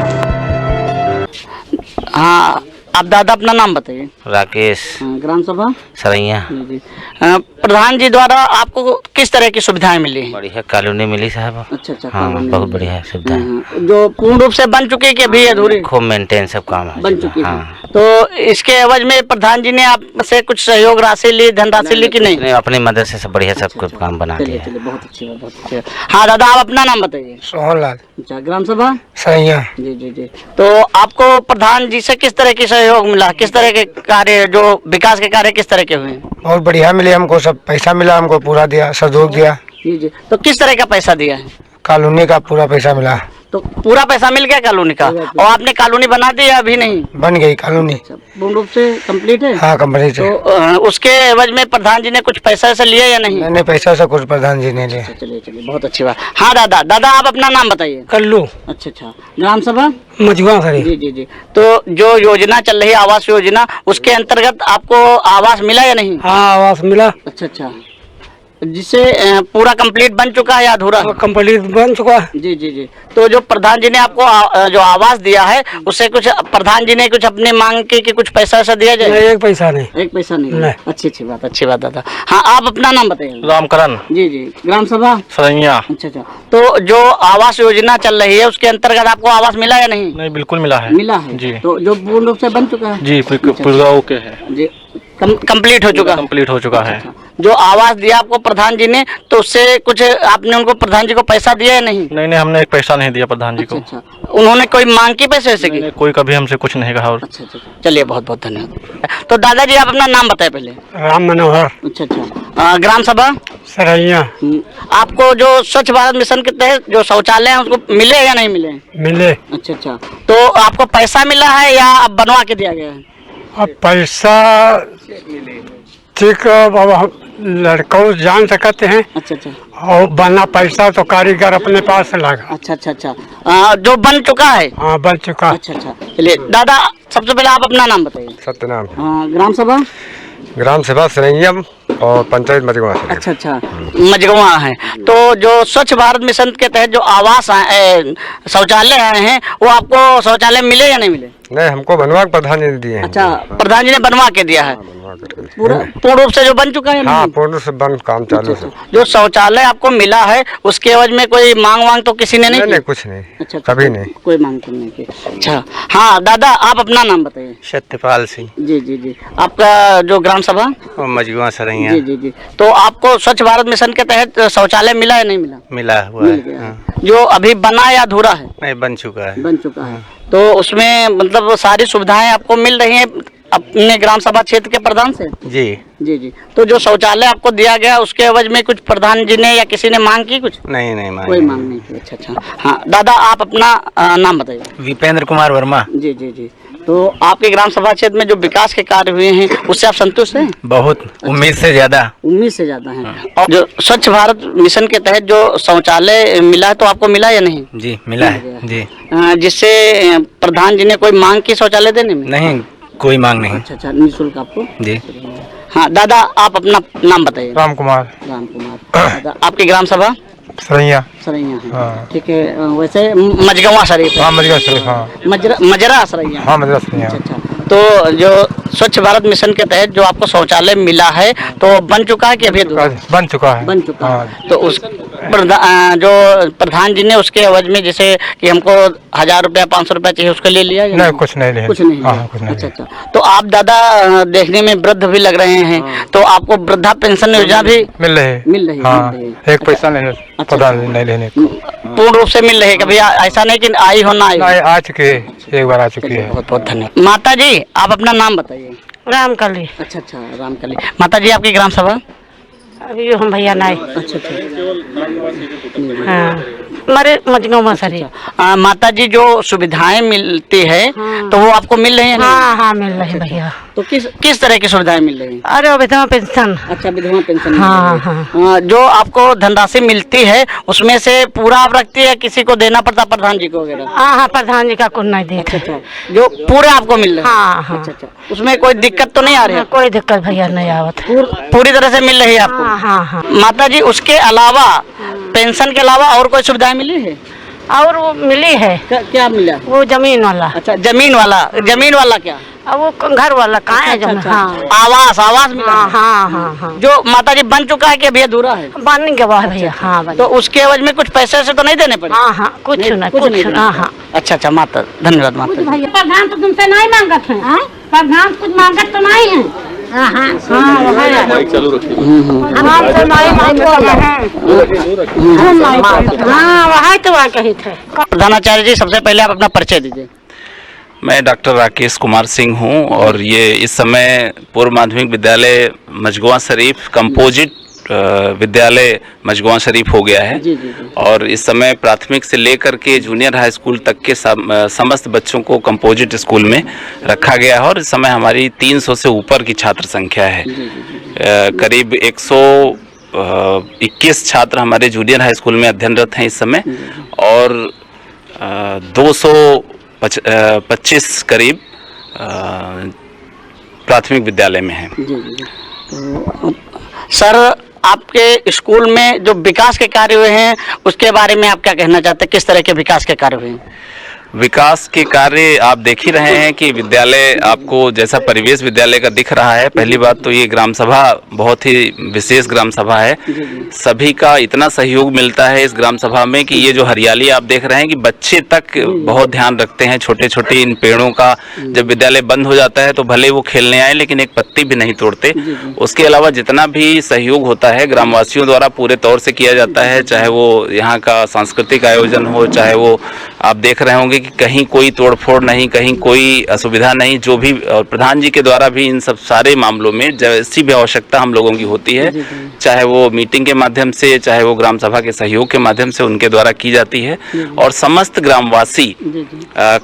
हाँ, आप दादा अपना नाम बताइए। राकेश ग्राम सभा सरैया। जी जी। प्रधान जी द्वारा आपको किस तरह की सुविधाएं मिली? बढ़िया कॉलोनी मिली साहब। अच्छा, हाँ, बहुत बढ़िया है सुविधा। जो पूर्ण रूप से बन चुकी है कि अभी अधूरी? खूब मेंटेन सब काम है, बन चुकी है। हाँ। तो इसके एवज में प्रधान जी ने आपसे कुछ सहयोग राशि ली, धनराशि ली कि नहीं? अपनी मदद से सब बढ़िया सब कुछ काम बना दिया। चलिए, बहुत अच्छी बात, बहुत अच्छी बात। हाँ दादा, आप अपना नाम बताइए। सोहनलाल अच्छा, ग्राम सभा सैया। जी जी जी। तो आपको प्रधान जी से किस तरह की सहयोग मिला? किस तरह के कार्य, जो विकास के कार्य किस तरह के हुए? बहुत बढ़िया मिले हमको, सब पैसा मिला हमको, पूरा दिया, सहयोग दिया। जी जी। तो किस तरह का पैसा दिया है? कॉलोनी का पूरा पैसा मिला। तो पूरा पैसा मिल गया कॉलोनी का? और आपने कॉलोनी बना दी या अभी नहीं? बन गई कॉलोनी। पूर्ण रूप से कंप्लीट है? हाँ, कंप्लीट है। तो उसके एवज में प्रधान जी ने कुछ पैसा ऐसा लिया या नहीं? मैंने पैसा से कुछ प्रधान जी ने लिया। चलिए चलिए, बहुत अच्छी बात। हाँ दादा, दादा आप अपना नाम बताइए। कल्लू। अच्छा अच्छा। ग्राम सभा मझगुआ सरी। जी जी जी। तो जो योजना चल रही है आवास योजना, उसके अंतर्गत आपको आवास मिला या नहीं? हाँ, आवास मिला। अच्छा अच्छा। जिससे पूरा कंप्लीट बन चुका है या अधूरा? कंप्लीट बन चुका है। जी जी जी। तो जो प्रधान जी ने आपको जो आवास दिया है, उससे कुछ प्रधान जी ने कुछ अपने मांग के कुछ पैसा ऐसा दिया जाए? नहीं, एक पैसा नहीं। एक पैसा नहीं, नहीं। अच्छी बात, अच्छी बात दादा। हाँ, आप अपना नाम बताइए। रामकरण जी जी। ग्राम सभा सरैया। अच्छा अच्छा। तो जो आवास योजना चल रही है, उसके अंतर्गत आपको आवास मिला या नहीं? नहीं, बिल्कुल मिला है। मिला है जी। तो जो पूर्ण रूप से बन चुका है? जी, पूरा ओके है जी, कंप्लीट हो चुका? कंप्लीट हो चुका है। जो आवास दिया आपको प्रधान जी ने, तो उससे कुछ आपने उनको प्रधान जी को पैसा दिया या नहीं? नहीं, हमने एक पैसा नहीं दिया प्रधान जी को। अच्छा, उन्होंने कोई मांग की पैसे ऐसे की? कोई कभी हमसे कुछ नहीं कहा। और अच्छा अच्छा, चलिए बहुत बहुत धन्यवाद। तो दादाजी आप अपना नाम बताए पहले। राम मनोहर अच्छा अच्छा। ग्राम सभा सरैया। आपको जो स्वच्छ भारत मिशन के तहत जो शौचालय है, उसको मिले या नहीं मिले? मिले। अच्छा अच्छा। तो आपको पैसा मिला है या अब बनवा के दिया गया है? अब पैसा ठीक, अब हम लड़कों जान सकते हैं। अच्छा अच्छा। और बना पैसा तो कारीगर अपने पास लगा। अच्छा अच्छा अच्छा। जो बन चुका है? हाँ, बन चुका। अच्छा अच्छा। चलिए दादा, सबसे पहले आप अपना नाम बताइए। सत्यनाम। ग्राम सभा ग्राम सभा सरैया और पंचायत मझगुआ। अच्छा अच्छा, मझगुआ है। तो जो स्वच्छ भारत मिशन के तहत जो आवास शौचालय आए हैं, वो आपको शौचालय मिले या नहीं मिले? नहीं, हमको बनवा के प्रधान जी ने दिए हैं। अच्छा, प्रधान जी ने बनवा के दिया है पूर्ण रूप से जो बन चुका है? हाँ, पूर्ण से बन काम चालू है। जो शौचालय आपको मिला है, उसके एवज में कोई मांग वांग तो किसी ने नहीं की? नहीं, कुछ नहीं। अच्छा, कभी नहीं, कोई मांग तो नहीं की। अच्छा हाँ दादा, आप अपना नाम बताइए। सत्यपाल सिंह। जी जी जी। आपका जो ग्राम सभा मझगुआ सरैया। जी जी जी। तो आपको स्वच्छ भारत मिशन के तहत शौचालय मिला या नहीं मिला? मिला हुआ मिल है। गया है। हाँ। जो अभी बना या अधूरा है? नहीं, बन चुका है। बन चुका है। तो उसमें मतलब सारी सुविधाएं आपको मिल रही हैं अपने ग्राम सभा क्षेत्र के प्रधान से? जी जी जी। तो जो शौचालय आपको दिया गया, उसके एवज में कुछ प्रधान जी ने या किसी ने मांग की कुछ? नहीं, कोई मांग नहीं की। अच्छा अच्छा। हाँ दादा, आप अपना नाम बताइए। विपेंद्र कुमार वर्मा। जी जी जी। तो आपके ग्राम सभा क्षेत्र में जो विकास के कार्य हुए हैं, उससे आप संतुष्ट हैं? बहुत, उम्मीद से ज्यादा। उम्मीद से ज्यादा है। और जो स्वच्छ भारत मिशन के तहत जो शौचालय मिला है, तो आपको मिला या नहीं? जी, मिला है। जी, जिससे प्रधान जी ने कोई मांग की शौचालय देने में? नहीं, कोई मांग नहीं। अच्छा अच्छा, निःशुल्क आपको जी। हाँ दादा, आप अपना नाम बताइए। राम कुमार राम कुमार। दादा, आपकी ग्राम सभा सरैया। सरैया है। हाँ। ठीक है, वैसे मजगवा शरीफ है। हाँ मजरा शरीफ। हाँ मजरा सरैया। हाँ मजरा सरैया। अच्छा, तो जो स्वच्छ भारत मिशन के तहत जो आपको शौचालय मिला है तो बन चुका है कि अभी अधूरा? बन चुका है। बन चुका हाँ। है। तो उस जो प्रधान जी ने उसके एवज में जैसे कि हमको 1000 रुपया 500 रुपया चाहिए, उसके लिए लिया या नहीं, कुछ नहीं लिया। कुछ नहीं हाँ, लिया। कुछ नहीं अच्छा लिया। अच्छा, तो आप दादा देखने में वृद्ध भी लग रहे हैं, तो आपको वृद्धा पेंशन योजना भी मिल रही है। मिल रही है? हाँ, मिल रही है। एक पैसा नहीं प्रधान नहीं लेने। पूर्ण रूप से मिल रही है, कभी ऐसा नहीं कि आई हो ना आई हो? नहीं, आ चुकी है, एक बार आ चुकी है। बहुत बहुत धन्यवाद। माता जी, आप अपना नाम बताइए। रामकली। अच्छा अच्छा, रामकली। माता जी, आपकी ग्राम सभा? अभी हम भैया नहीं। अच्छा अच्छा, हाँ, हमारे मजनू मसरी। माता जी, जो सुविधाएं मिलती है तो वो आपको मिल रही है ना? हाँ हाँ, मिल रही भैया। तो किस तरह की सुविधाएं मिल रही है? अरे विधवा पेंशन। अच्छा, विधवा पेंशन। हाँ हाँ। जो आपको धनराशि मिलती है उसमें से पूरा आप रखती है, किसी को देना पड़ता प्रधान जी को वगैरह? हाँ हाँ, प्रधान जी का कुछ नहीं देते। अच्छा, जो पूरे आपको मिल रहा है? हाँ हाँ। अच्छा अच्छा, उसमें कोई दिक्कत तो नहीं आ रही है? कोई दिक्कत भैया नहीं आवत। पूरी तरह से मिल रही है आपको? हाँ हाँ हाँ। माता जी, उसके अलावा पेंशन के अलावा और कोई सुविधाएं मिली है? और वो मिली है। क्या मिला? वो जमीन वाला। अच्छा, जमीन वाला क्या? और वो घर वाला कहाँ है? अच्छा, हाँ आवास मिला? हाँ हाँ हाँ हाँ। जो माता जी बन चुका है कि अभी अधूरा है? बन गया है भैया। हाँ बन। तो उसके एवज में कुछ पैसे से तो नहीं देने पड़े? हाँ हाँ, कुछ नहीं, कुछ नहीं। हाँ हाँ। अच्छा अच्छा, माता, धन्यवाद माता जी। भैया, प्रधान तो तुमसे नहीं मांगत है। प्रधान कुछ मांगत तो नहीं है। हाँ हाँ हाँ, चालू रखिए। हमसे नहीं मांगत है। हाँ, वही तो वह कही थे। प्रधानाचार्य जी, सबसे पहले आप अपना परिचय दीजिए। मैं डॉक्टर राकेश कुमार सिंह हूं और ये इस समय पूर्व माध्यमिक विद्यालय मजगवा शरीफ कंपोजिट विद्यालय मजगवा शरीफ हो गया है। जी, जी, जी। और इस समय प्राथमिक से लेकर के जूनियर हाई स्कूल तक के समस्त बच्चों को कंपोजिट स्कूल में रखा गया है और इस समय हमारी 300 से ऊपर की छात्र संख्या है। करीब 121 छात्र हमारे जूनियर हाई स्कूल में अध्ययनरत हैं इस समय और 225 करीब प्राथमिक विद्यालय में हैं। सर, आपके स्कूल में जो विकास के कार्य हुए हैं उसके बारे में आप क्या कहना चाहते हैं? किस तरह के विकास के कार्य हुए हैं? विकास के कार्य आप देख ही रहे हैं कि विद्यालय आपको जैसा परिवेश विद्यालय का दिख रहा है। पहली बात तो ये ग्राम सभा बहुत ही विशेष ग्राम सभा है। सभी का इतना सहयोग मिलता है इस ग्राम सभा में कि ये जो हरियाली आप देख रहे हैं कि बच्चे तक बहुत ध्यान रखते हैं। छोटे छोटे इन पेड़ों का जब विद्यालय बंद हो जाता है तो भले वो खेलने आए लेकिन एक पत्ती भी नहीं तोड़ते। उसके अलावा जितना भी सहयोग होता है ग्रामवासियों द्वारा पूरे तौर से किया जाता है, चाहे वो यहाँ का सांस्कृतिक आयोजन हो, चाहे वो आप देख रहे होंगे कि कहीं कोई तोड़फोड़ नहीं, कहीं कोई असुविधा नहीं। जो भी और प्रधान जी के द्वारा भी इन सब सारे मामलों में जैसी भी आवश्यकता हम लोगों की होती है, चाहे वो मीटिंग के माध्यम से, चाहे वो ग्राम सभा के सहयोग के माध्यम से उनके द्वारा की जाती है। और समस्त ग्रामवासी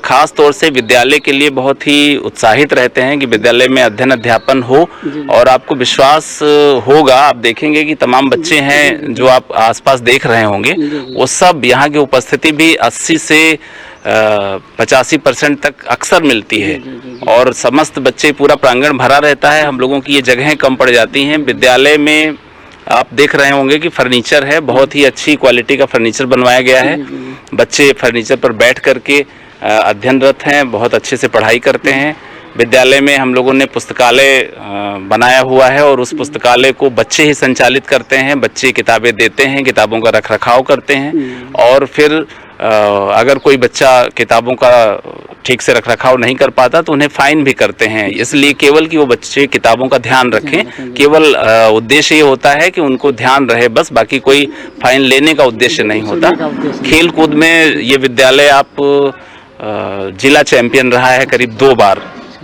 खास तौर से विद्यालय के लिए बहुत ही उत्साहित रहते हैं कि विद्यालय में अध्ययन अध्यापन हो। और आपको विश्वास होगा, आप देखेंगे कि तमाम बच्चे हैं जो आप आसपास देख रहे होंगे, वो सब यहाँ की उपस्थिति भी 80 से 85% तक अक्सर मिलती है और समस्त बच्चे, पूरा प्रांगण भरा रहता है। हम लोगों की ये जगहें कम पड़ जाती हैं। विद्यालय में आप देख रहे होंगे कि फर्नीचर है, बहुत ही अच्छी क्वालिटी का फर्नीचर बनवाया गया है। बच्चे फर्नीचर पर बैठ करके अध्ययनरत हैं, बहुत अच्छे से पढ़ाई करते हैं। विद्यालय में हम लोगों ने पुस्तकालय बनाया हुआ है और उस पुस्तकालय को बच्चे ही संचालित करते हैं। बच्चे किताबें देते हैं, किताबों का रखरखाव करते हैं और फिर अगर कोई बच्चा किताबों का ठीक से रखरखाव नहीं कर पाता तो उन्हें फाइन भी करते हैं। इसलिए केवल कि वो बच्चे किताबों का ध्यान रखें, केवल उद्देश्य ये होता है कि उनको ध्यान रहे बस, बाकी कोई फाइन लेने का उद्देश्य नहीं होता। खेल कूद में ये विद्यालय आप जिला चैंपियन रहा है करीब 2 बार।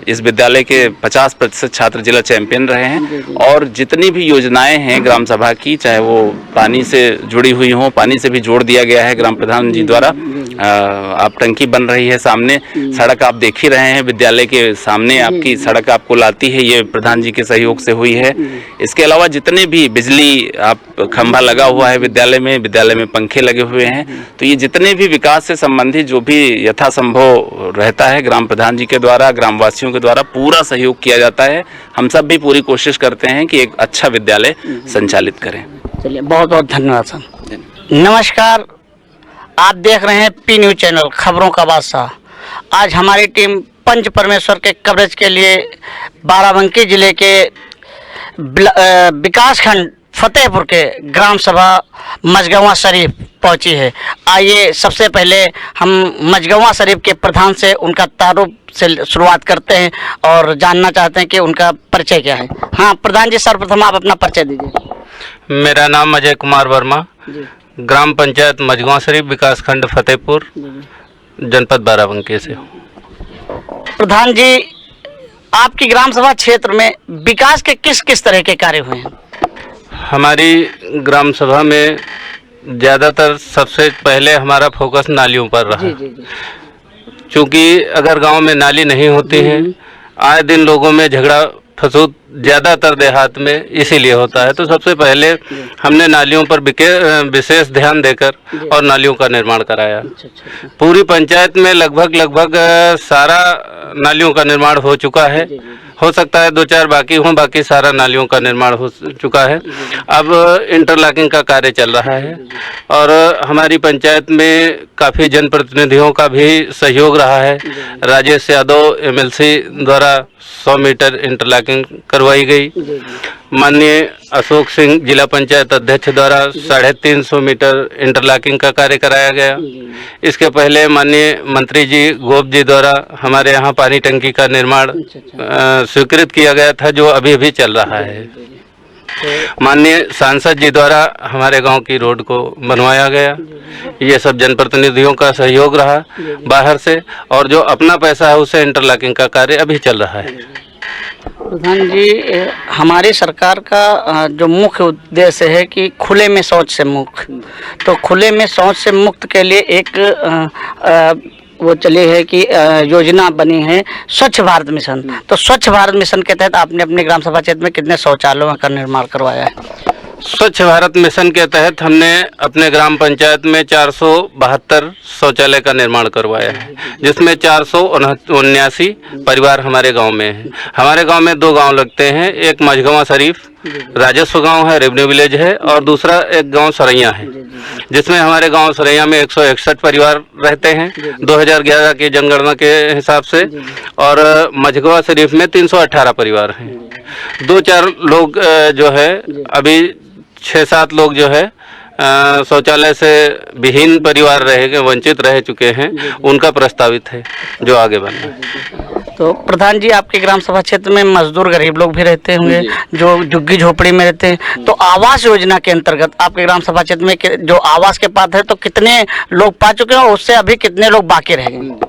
इस विद्यालय के 50% छात्र जिला चैंपियन रहे हैं और जितनी भी योजनाएं हैं ग्राम सभा की, चाहे वो पानी से जुड़ी हुई हों, पानी से भी जोड़ दिया गया है ग्राम प्रधान जी द्वारा, आप टंकी बन रही है सामने, सड़क आप देख ही रहे हैं, विद्यालय के सामने आपकी सड़क आपको लाती है, ये प्रधान जी के सहयोग से हुई है। इसके अलावा जितने भी बिजली आप खंभा लगा हुआ है विद्यालय में पंखे लगे हुए हैं, तो ये जितने भी विकास से संबंधित जो भी यथासंभव रहता है ग्राम प्रधान जी के द्वारा, ग्रामवासियों के द्वारा पूरा सहयोग किया जाता है। हम सब भी पूरी कोशिश करते हैं कि एक अच्छा विद्यालय संचालित करें। चलिए, बहुत बहुत धन्यवाद सर। नमस्कार, आप देख रहे हैं पी न्यूज चैनल, खबरों का बादशाह। आज हमारी टीम पंच परमेश्वर के कवरेज के लिए बाराबंकी जिले के विकासखंड फतेहपुर के ग्राम सभा मझगवां शरीफ पहुंची है। आइए सबसे पहले हम मझगवां शरीफ के प्रधान से उनका तारुफ से शुरुआत करते हैं और जानना चाहते हैं कि उनका परिचय क्या है। हाँ प्रधान जी, सर्वप्रथम आप अपना परिचय दीजिए। मेरा नाम अजय कुमार वर्मा, ग्राम पंचायत मझगवां शरीफ, विकासखंड फतेहपुर, जनपद बाराबंकी से। प्रधान जी, आपकी ग्राम सभा क्षेत्र में विकास के किस किस तरह के कार्य हुए हैं? हमारी ग्राम सभा में ज़्यादातर सबसे पहले हमारा फोकस नालियों पर रहा। क्योंकि अगर गांव में नाली नहीं होती है, आए दिन लोगों में झगड़ा फसूद ज़्यादातर देहात में इसीलिए होता है। तो सबसे पहले हमने नालियों पर विशेष ध्यान देकर और नालियों का निर्माण कराया। पूरी पंचायत में लगभग सारा नालियों का निर्माण हो चुका है। हो सकता है 2-4 बाकी हों, बाकी सारा नालियों का निर्माण हो चुका है। अब इंटरलॉकिंग का कार्य चल रहा है और हमारी पंचायत में काफ़ी जनप्रतिनिधियों का भी सहयोग रहा है। राजेश यादव एमएलसी द्वारा 100 मीटर इंटरलॉकिंग करवाई गई। माननीय अशोक सिंह जिला पंचायत अध्यक्ष द्वारा 350 मीटर इंटरलॉकिंग का कार्य कराया गया। इसके पहले माननीय मंत्री जी गोप जी द्वारा हमारे यहाँ पानी टंकी का निर्माण स्वीकृत किया गया था, जो अभी भी चल रहा है। माननीय सांसद जी द्वारा हमारे गांव की रोड को बनवाया गया। ये सब जनप्रतिनिधियों का सहयोग रहा बाहर से, और जो अपना पैसा है उससे इंटरलॉकिंग का कार्य अभी चल रहा है। प्रधान जी, हमारी सरकार का जो मुख्य उद्देश्य है कि खुले में शौच से मुक्त, तो खुले में शौच से मुक्त के लिए एक वो चली है कि योजना बनी है स्वच्छ भारत मिशन। तो स्वच्छ भारत मिशन के तहत आपने अपने ग्राम सभा क्षेत्र में कितने शौचालयों का निर्माण करवाया है? स्वच्छ भारत मिशन के तहत हमने अपने ग्राम पंचायत में 472 शौचालय का निर्माण करवाया है, जिसमें 479 परिवार हमारे गांव में हैं। हमारे गांव में 2 गांव लगते हैं, एक मझगवां शरीफ राजस्व गांव है, रेवेन्यू विलेज है, और दूसरा एक गांव सरैया है, जिसमें हमारे गांव सरैया में 161 परिवार रहते हैं 2011 की जनगणना के हिसाब से, और मझगवां शरीफ में 318 परिवार हैं। 2-4 लोग जो है अभी 6-7 लोग जो है शौचालय से विहीन परिवार वंचित रह चुके हैं, उनका प्रस्तावित है जो आगे बनना है। तो प्रधान जी, आपके ग्राम सभा क्षेत्र में मजदूर गरीब लोग भी रहते होंगे जो झुग्गी झोपड़ी में रहते हैं, तो आवास योजना के अंतर्गत आपके ग्राम सभा क्षेत्र में जो आवास के पात्र है तो कितने लोग पा चुके हैं और उससे अभी कितने लोग बाकी रह गए?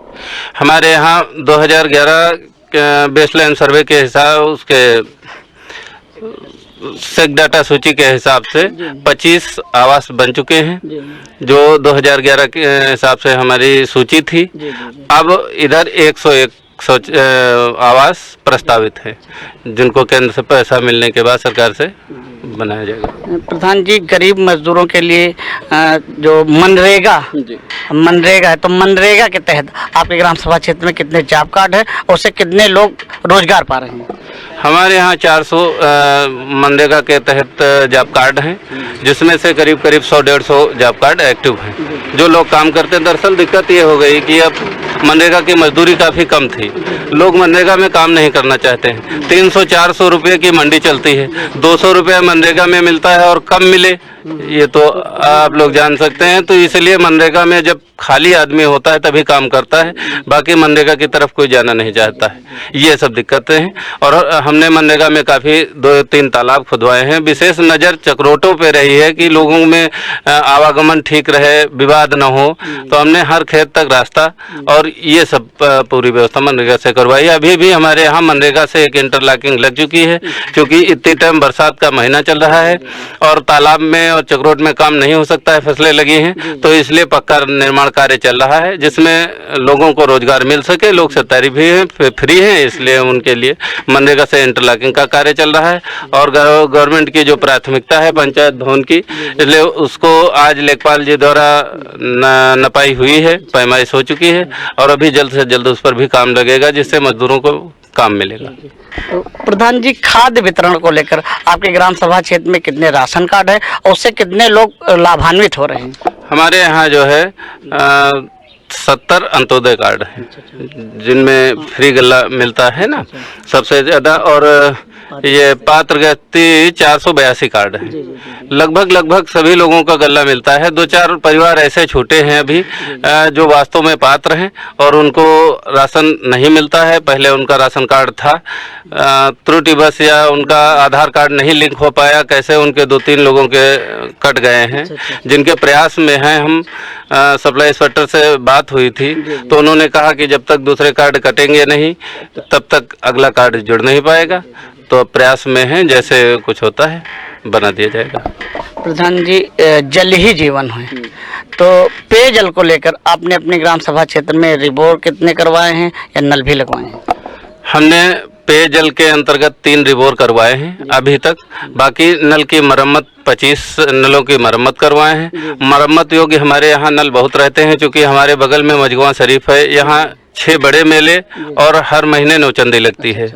हमारे यहाँ 2011 बेसलाइन सर्वे के हिसाब उसके सेक डाटा सूची के हिसाब से 25 आवास बन चुके हैं, जो 2011 के हिसाब से हमारी सूची थी। अब इधर 101 आवास प्रस्तावित है, जिनको केंद्र से पैसा मिलने के बाद सरकार से बनाया जाएगा। प्रधान जी, गरीब मजदूरों के लिए जो मनरेगा है, तो मनरेगा के तहत आपके ग्राम सभा क्षेत्र में कितने जॉब कार्ड है और उससे कितने लोग रोजगार पा रहे हैं? हमारे यहाँ 400 मनरेगा के तहत जॉब कार्ड हैं, जिसमें से करीब 100-150 जॉब कार्ड एक्टिव हैं। जो लोग काम करते हैं, दरअसल दिक्कत ये हो गई कि अब मनरेगा की मजदूरी काफ़ी कम थी, लोग मनरेगा में काम नहीं करना चाहते हैं। 300-400 रुपये की मंडी चलती है, 200 रुपये मनरेगा में मिलता है और कम मिले ये तो आप लोग जान सकते हैं। तो इसलिए मनरेगा में जब खाली आदमी होता है तभी काम करता है, बाकी मनरेगा की तरफ कोई जाना नहीं चाहता है। ये सब दिक्कतें हैं, और हमने मनरेगा में काफ़ी 2-3 तालाब खुदवाए हैं। विशेष नज़र चक्रोटों पे रही है कि लोगों में आवागमन ठीक रहे, विवाद न हो, तो हमने हर खेत तक रास्ता और ये सब पूरी व्यवस्था मनरेगा से करवाई है। अभी भी हमारे यहाँ मनरेगा से एक इंटरलॉकिंग लग चुकी है, क्योंकि इतने टाइम बरसात का महीना चल रहा है और तालाब में और चक्रोट में काम नहीं हो सकता है, फसलें लगी हैं, तो इसलिए पक्का निर्माण कार्य चल रहा है जिसमें लोगों को रोजगार मिल सके। लोग 70 भी हैं, फ्री हैं, इसलिए उनके लिए मनरेगा से इंटरलॉकिंग का कार्य चल रहा है। और गवर्नमेंट की जो प्राथमिकता है पंचायत भवन की, इसलिए उसको आज लेखपाल जी द्वारा नपाई हुई है, पैमाइश हो चुकी है और अभी जल्द से जल्द उस पर भी काम लगेगा जिससे मजदूरों को काम मिलेगा। तो प्रधान जी, खाद्य वितरण को लेकर आपके ग्राम सभा क्षेत्र में कितने राशन कार्ड है और उससे कितने लोग लाभान्वित हो रहे हैं? हमारे यहाँ जो है 70 अंत्योदय कार्ड हैं जिनमें फ्री गल्ला मिलता है ना सबसे ज़्यादा, और ये पात्र व्यक्ति 482 कार्ड हैं। लगभग सभी लोगों का गल्ला मिलता है। 2-4 परिवार ऐसे छूटे हैं अभी जो वास्तव में पात्र हैं और उनको राशन नहीं मिलता है। पहले उनका राशन कार्ड था, त्रुटि बस या उनका आधार कार्ड नहीं लिंक हो पाया, कैसे उनके 2-3 लोगों के कट गए हैं, जिनके प्रयास में हैं। हम सप्लाई इंस्पेक्टर से बात हुई थी तो उन्होंने कहा कि जब तक दूसरे कार्ड कटेंगे नहीं तब तक अगला कार्ड जुड़ नहीं पाएगा। तो प्रयास में है, जैसे कुछ होता है बना दिया जाएगा। प्रधान जी, जल ही जीवन है, तो पेयजल को लेकर आपने अपने ग्राम सभा क्षेत्र में रिबोर कितने करवाए हैं या नल भी लगवाए हैं? हमने पेयजल के अंतर्गत 3 रिबोर करवाए हैं अभी तक। बाकी नल की मरम्मत 25 नलों की मरम्मत करवाए हैं। मरम्मत योग्य हमारे यहाँ नल बहुत रहते हैं, क्योंकि हमारे बगल में मजगवा शरीफ है, यहाँ 6 बड़े मेले और हर महीने नौचंदी लगती है,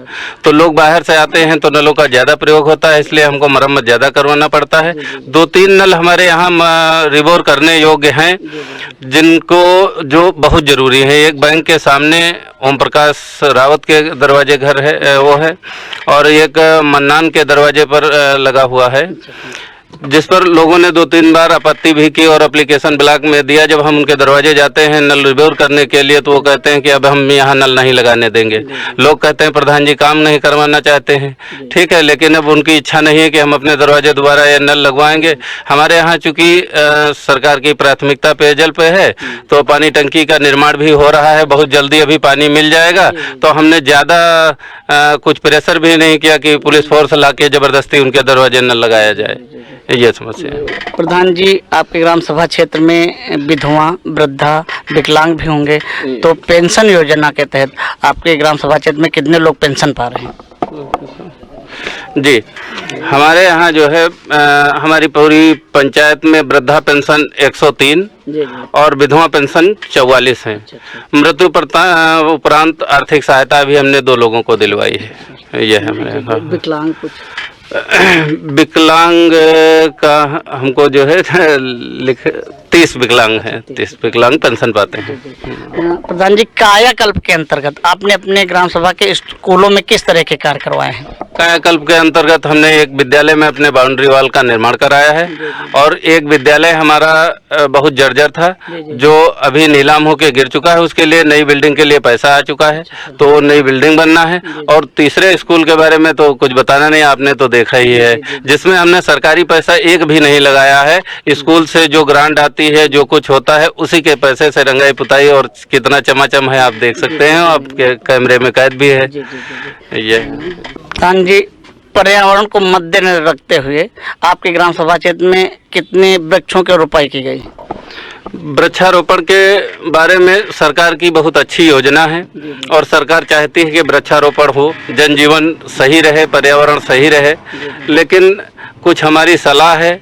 तो लोग बाहर से आते हैं तो नलों का ज़्यादा प्रयोग होता है, इसलिए हमको मरम्मत ज़्यादा करवाना पड़ता है। 2-3 नल हमारे यहाँ रिबोर करने योग्य हैं जिनको जो बहुत ज़रूरी है। एक बैंक के सामने ओम प्रकाश रावत के दरवाजे घर है वो है, और एक मन्नान के दरवाजे पर लगा हुआ है, जिस पर लोगों ने 2-3 बार आपत्ति भी की और एप्लीकेशन ब्लॉक में दिया। जब हम उनके दरवाजे जाते हैं नल रिबोर करने के लिए तो वो कहते हैं कि अब हम यहाँ नल नहीं लगाने देंगे। लोग कहते हैं प्रधान जी काम नहीं करवाना चाहते हैं, ठीक है, लेकिन अब उनकी इच्छा नहीं है कि हम अपने दरवाजे दोबारा ये नल लगवाएंगे। हमारे यहाँ चूँकि सरकार की प्राथमिकता पेयजल पे है तो पानी टंकी का निर्माण भी हो रहा है, बहुत जल्दी अभी पानी मिल जाएगा। तो हमने ज़्यादा कुछ प्रेशर भी नहीं किया कि पुलिस फोर्स ला के ज़बरदस्ती उनके दरवाजे नल लगाया जाए, ये समस्या है। प्रधान जी, आपके ग्राम सभा क्षेत्र में विधवा, वृद्धा, विकलांग भी होंगे, तो पेंशन योजना के तहत आपके ग्राम सभा क्षेत्र में कितने लोग पेंशन पा रहे हैं? जी, हमारे यहाँ जो है हमारी पूरी पंचायत में वृद्धा पेंशन 103 और विधवा पेंशन 44 है। मृत्यु उपरांत आर्थिक सहायता भी हमने 2 लोगों को दिलवाई है। यह है हमारे यहाँ। विकलांग कुछ विकलांग का हमको जो है 30 विकलांग हैं, 30 विकलांग पेंशन पाते हैं। प्रधान जी, कायाकल्प के अंतर्गत आपने अपने ग्राम सभा के स्कूलों में किस तरह के कार्य करवाए हैं? कायाकल्प के अंतर्गत हमने एक विद्यालय में अपने बाउंड्री वॉल का निर्माण कराया है, और एक विद्यालय हमारा बहुत जर्जर था जो अभी नीलाम होकर गिर चुका है, उसके लिए नई बिल्डिंग के लिए पैसा आ चुका है, तो नई बिल्डिंग बनना है। और तीसरे स्कूल के बारे में तो कुछ बताना नहीं, आपने तो देखा ही है, जिसमें हमने सरकारी पैसा एक भी नहीं लगाया है। स्कूल से जो ग्रांट आती है, जो कुछ होता है, उसी के पैसे से रंगाई पुताई, और कितना चमाचम है आप देख सकते हैं, आपके कैमरे में कैद भी है। ये प्रधान जी, पर्यावरण को मद्देनजर रखते हुए आपके ग्राम सभा क्षेत्र में कितने वृक्षों की रोपाई की गई? वृक्षारोपण के बारे में सरकार की बहुत अच्छी योजना है, और सरकार चाहती है कि वृक्षारोपण हो, जनजीवन सही रहे, पर्यावरण सही रहे। लेकिन कुछ हमारी सलाह है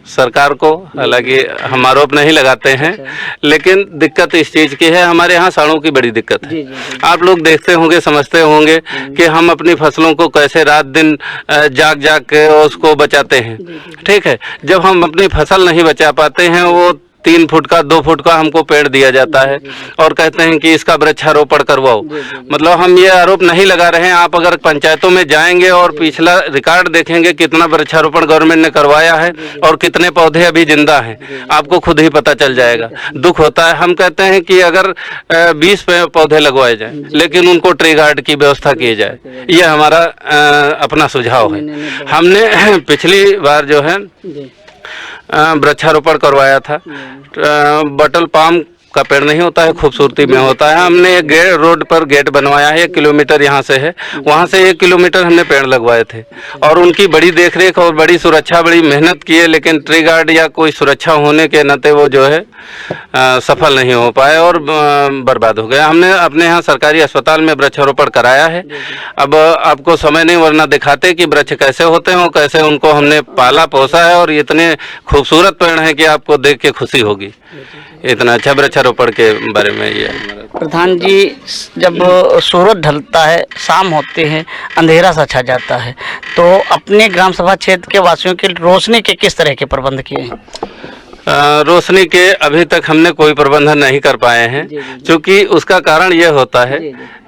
सरकार को, हालांकि हम आरोप नहीं लगाते हैं, लेकिन दिक्कत इस चीज़ की है, हमारे यहाँ साड़ों की बड़ी दिक्कत है। आप लोग देखते होंगे, समझते होंगे कि हम अपनी फसलों को कैसे रात दिन जाग के उसको बचाते हैं, ठीक है। जब हम अपनी फसल नहीं बचा पाते हैं, वो 3 फुट का 2 फुट का हमको पेड़ दिया जाता है और कहते हैं कि इसका वृक्षारोपण करवाओ। मतलब हम ये आरोप नहीं लगा रहे हैं। आप अगर पंचायतों में जाएंगे और पिछला रिकॉर्ड देखेंगे कितना वृक्षारोपण गवर्नमेंट ने करवाया है और कितने पौधे अभी जिंदा हैं, आपको खुद ही पता चल जाएगा। दुख होता है, हम कहते हैं कि अगर 20 पौधे लगवाए जाएं, लेकिन उनको ट्री गार्ड की व्यवस्था की जाए, ये हमारा अपना सुझाव है। हमने पिछली बार जो है वृक्षारोपण करवाया था, बटल पाम का पेड़ नहीं होता है, खूबसूरती में होता है। हमने एक रोड पर गेट बनवाया है, 1 किलोमीटर यहाँ से है, वहाँ से 1 किलोमीटर हमने पेड़ लगवाए थे और उनकी बड़ी देखरेख और बड़ी सुरक्षा, बड़ी मेहनत की है, लेकिन ट्री गार्ड या कोई सुरक्षा होने के नाते वो जो है सफल नहीं हो पाए और बर्बाद हो गया। हमने अपने यहाँ सरकारी अस्पताल में वृक्षारोपण कराया है। अब आपको समय नहीं वरना दिखाते कि वृक्ष कैसे होते हैं और कैसे उनको हमने पाला पोसा है, और इतने खूबसूरत पेड़ हैं कि आपको देख के खुशी होगी। इतना अच्छा वृक्षारोपण के बारे में ये प्रधान जी, जब सूरज ढलता है, शाम होती है, अंधेरा सा छा जाता है, तो अपने ग्राम सभा क्षेत्र के वासियों के रोशनी के किस तरह के प्रबंध किए हैं? रोशनी के अभी तक हमने कोई प्रबंधन नहीं कर पाए हैं, क्योंकि उसका कारण यह होता है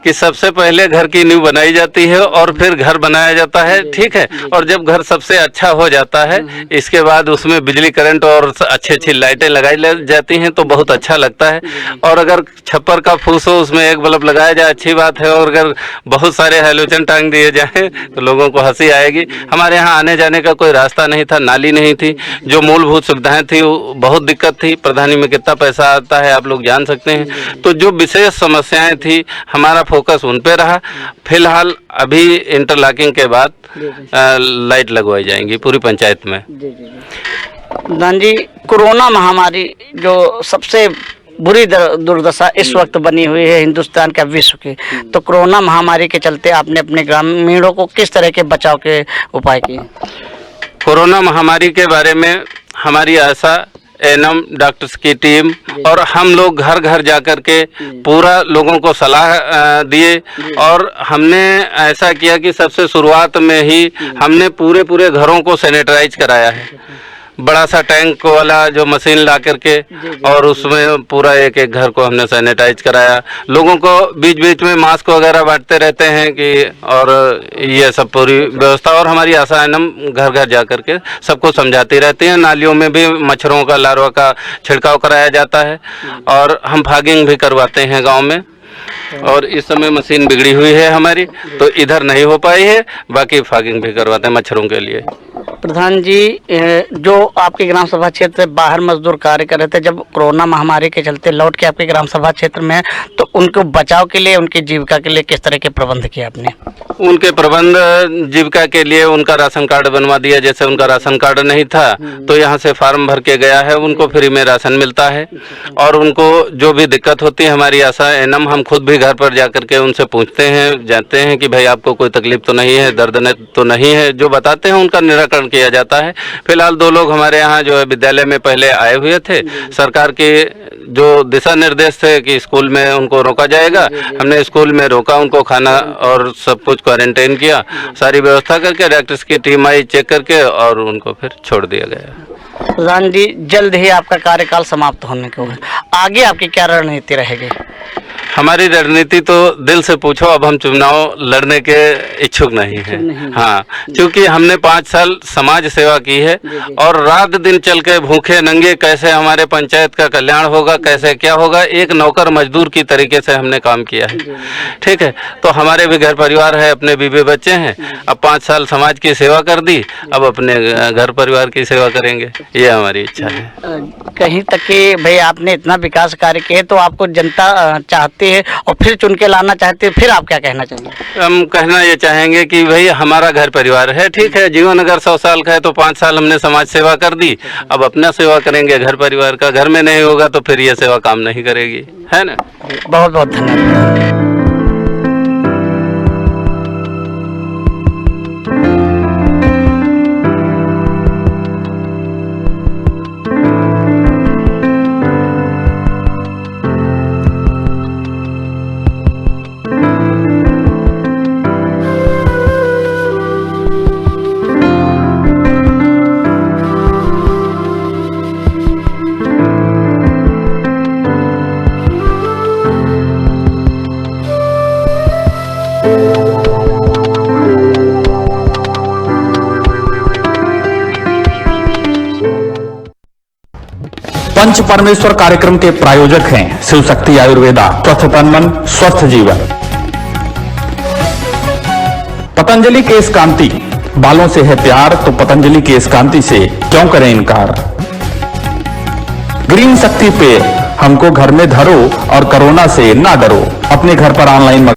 कि सबसे पहले घर की नींव बनाई जाती है और फिर घर बनाया जाता है, ठीक है, और जब घर सबसे अच्छा हो जाता है इसके बाद उसमें बिजली करंट और अच्छी अच्छी लाइटें लगाई जाती हैं तो बहुत अच्छा लगता है। और अगर छप्पर का फूस हो उसमें एक बल्ब लगाया जाए अच्छी बात है, और अगर बहुत सारे हैलोजन टांग दिए जाए तो लोगों को हंसी आएगी। हमारे यहाँ आने जाने का कोई रास्ता नहीं था, नाली नहीं थी, जो मूलभूत सुविधाएं थी बहुत दिक्कत थी। प्रधानी में कितना पैसा आता है आप लोग जान सकते हैं। तो जो विशेष समस्याएं थी हमारा फोकस उन पे रहा। फिलहाल अभी इंटरलॉकिंग के बाद लाइट लगवाई जाएंगी पूरी पंचायत में। प्रधान जी, कोरोना महामारी जो सबसे बुरी दुर्दशा इस वक्त बनी हुई है हिंदुस्तान का, विश्व की, तो कोरोना महामारी के चलते आपने अपने ग्रामीणों को किस तरह के बचाव के उपाय किए? कोरोना महामारी के बारे में हमारी आशा एनएम डॉक्टर्स की टीम और हम लोग घर घर जाकर के पूरा लोगों को सलाह दिए, और हमने ऐसा किया कि सबसे शुरुआत में ही हमने पूरे घरों को सैनिटाइज कराया है। बड़ा सा टैंक वाला जो मशीन ला करके और उसमें पूरा एक घर को हमने सैनिटाइज कराया। लोगों को बीच बीच में मास्क वगैरह बांटते रहते हैं कि, और ये सब पूरी व्यवस्था, और हमारी आशा एनएम घर घर जा करके सबको समझाती रहती है। नालियों में भी मच्छरों का लार्वा का छिड़काव कराया जाता है और हम फॉगिंग भी करवाते हैं गाँव में। और इस समय मशीन बिगड़ी हुई है हमारी, तो इधर नहीं हो पाई है, बाकी फॉगिंग भी करवाते हैं मच्छरों के लिए। प्रधान जी, जो आपके ग्राम सभा क्षेत्र से बाहर मजदूर कार्य कर रहे थे, जब कोरोना महामारी के चलते लौट के आपके ग्राम सभा क्षेत्र में, तो उनको बचाव के लिए, उनकी जीविका के लिए किस तरह के प्रबंध किए आपने? उनके प्रबंध जीविका के लिए उनका राशन कार्ड बनवा दिया। जैसे उनका राशन कार्ड नहीं था तो यहाँ से फार्म भर के गया है, उनको फ्री में राशन मिलता है। और उनको जो भी दिक्कत होती है हमारी आशा एनएम हम खुद भी घर पर जाकर के उनसे पूछते हैं, जानते हैं कि भाई आपको कोई तकलीफ तो नहीं है, दर्द तो नहीं है, जो बताते हैं उनका निराकरण किया जाता है। फिलहाल 2 लोग हमारे यहाँ जो है विद्यालय में पहले आए हुए थे, सरकार के जो दिशा निर्देश थे कि स्कूल में उनको रोका जाएगा, हमने स्कूल में रोका, उनको खाना और सब कुछ क्वारंटाइन किया, सारी व्यवस्था करके डॉक्टर्स की टीम आई चेक करके और उनको फिर छोड़ दिया गया। प्रधान जी, जल्द ही आपका कार्यकाल समाप्त होने को है, आगे आपकी क्या रणनीति रहेगी? हमारी रणनीति तो दिल से पूछो, अब हम चुनाव लड़ने के इच्छुक नहीं हैं। हाँ, क्योंकि हमने 5 साल समाज सेवा की है और रात दिन चल के भूखे नंगे कैसे हमारे पंचायत का कल्याण होगा, कैसे क्या होगा, एक नौकर मजदूर की तरीके से हमने काम किया है। ठीक है, तो हमारे भी घर परिवार है, अपने बीबी बच्चे हैं। अब 5 साल समाज की सेवा कर दी, अब अपने घर परिवार की सेवा करेंगे, ये हमारी इच्छा है। कहीं तक कि भाई आपने इतना विकास कार्य किए तो आपको जनता चाहती है और फिर चुन के लाना चाहते हैं, फिर आप क्या कहना चाहेंगे? हम कहना ये चाहेंगे कि भाई हमारा घर परिवार है, ठीक है, जीवन अगर 100 साल का है तो 5 साल हमने समाज सेवा कर दी, अब अपना सेवा करेंगे घर परिवार का। घर में नहीं होगा तो फिर ये सेवा काम नहीं करेगी, है ना। बहुत बहुत धन्यवाद। पंच परमेश्वर कार्यक्रम के प्रायोजक हैं शिव शक्ति आयुर्वेदा, स्वस्थ तन मन स्वस्थ जीवन। पतंजलि केश कांति, बालों से है प्यार तो पतंजलि केश कांति से क्यों करें इनकार। ग्रीन शक्ति पेय हमको घर में धरो और कोरोना से ना डरो। अपने घर पर ऑनलाइन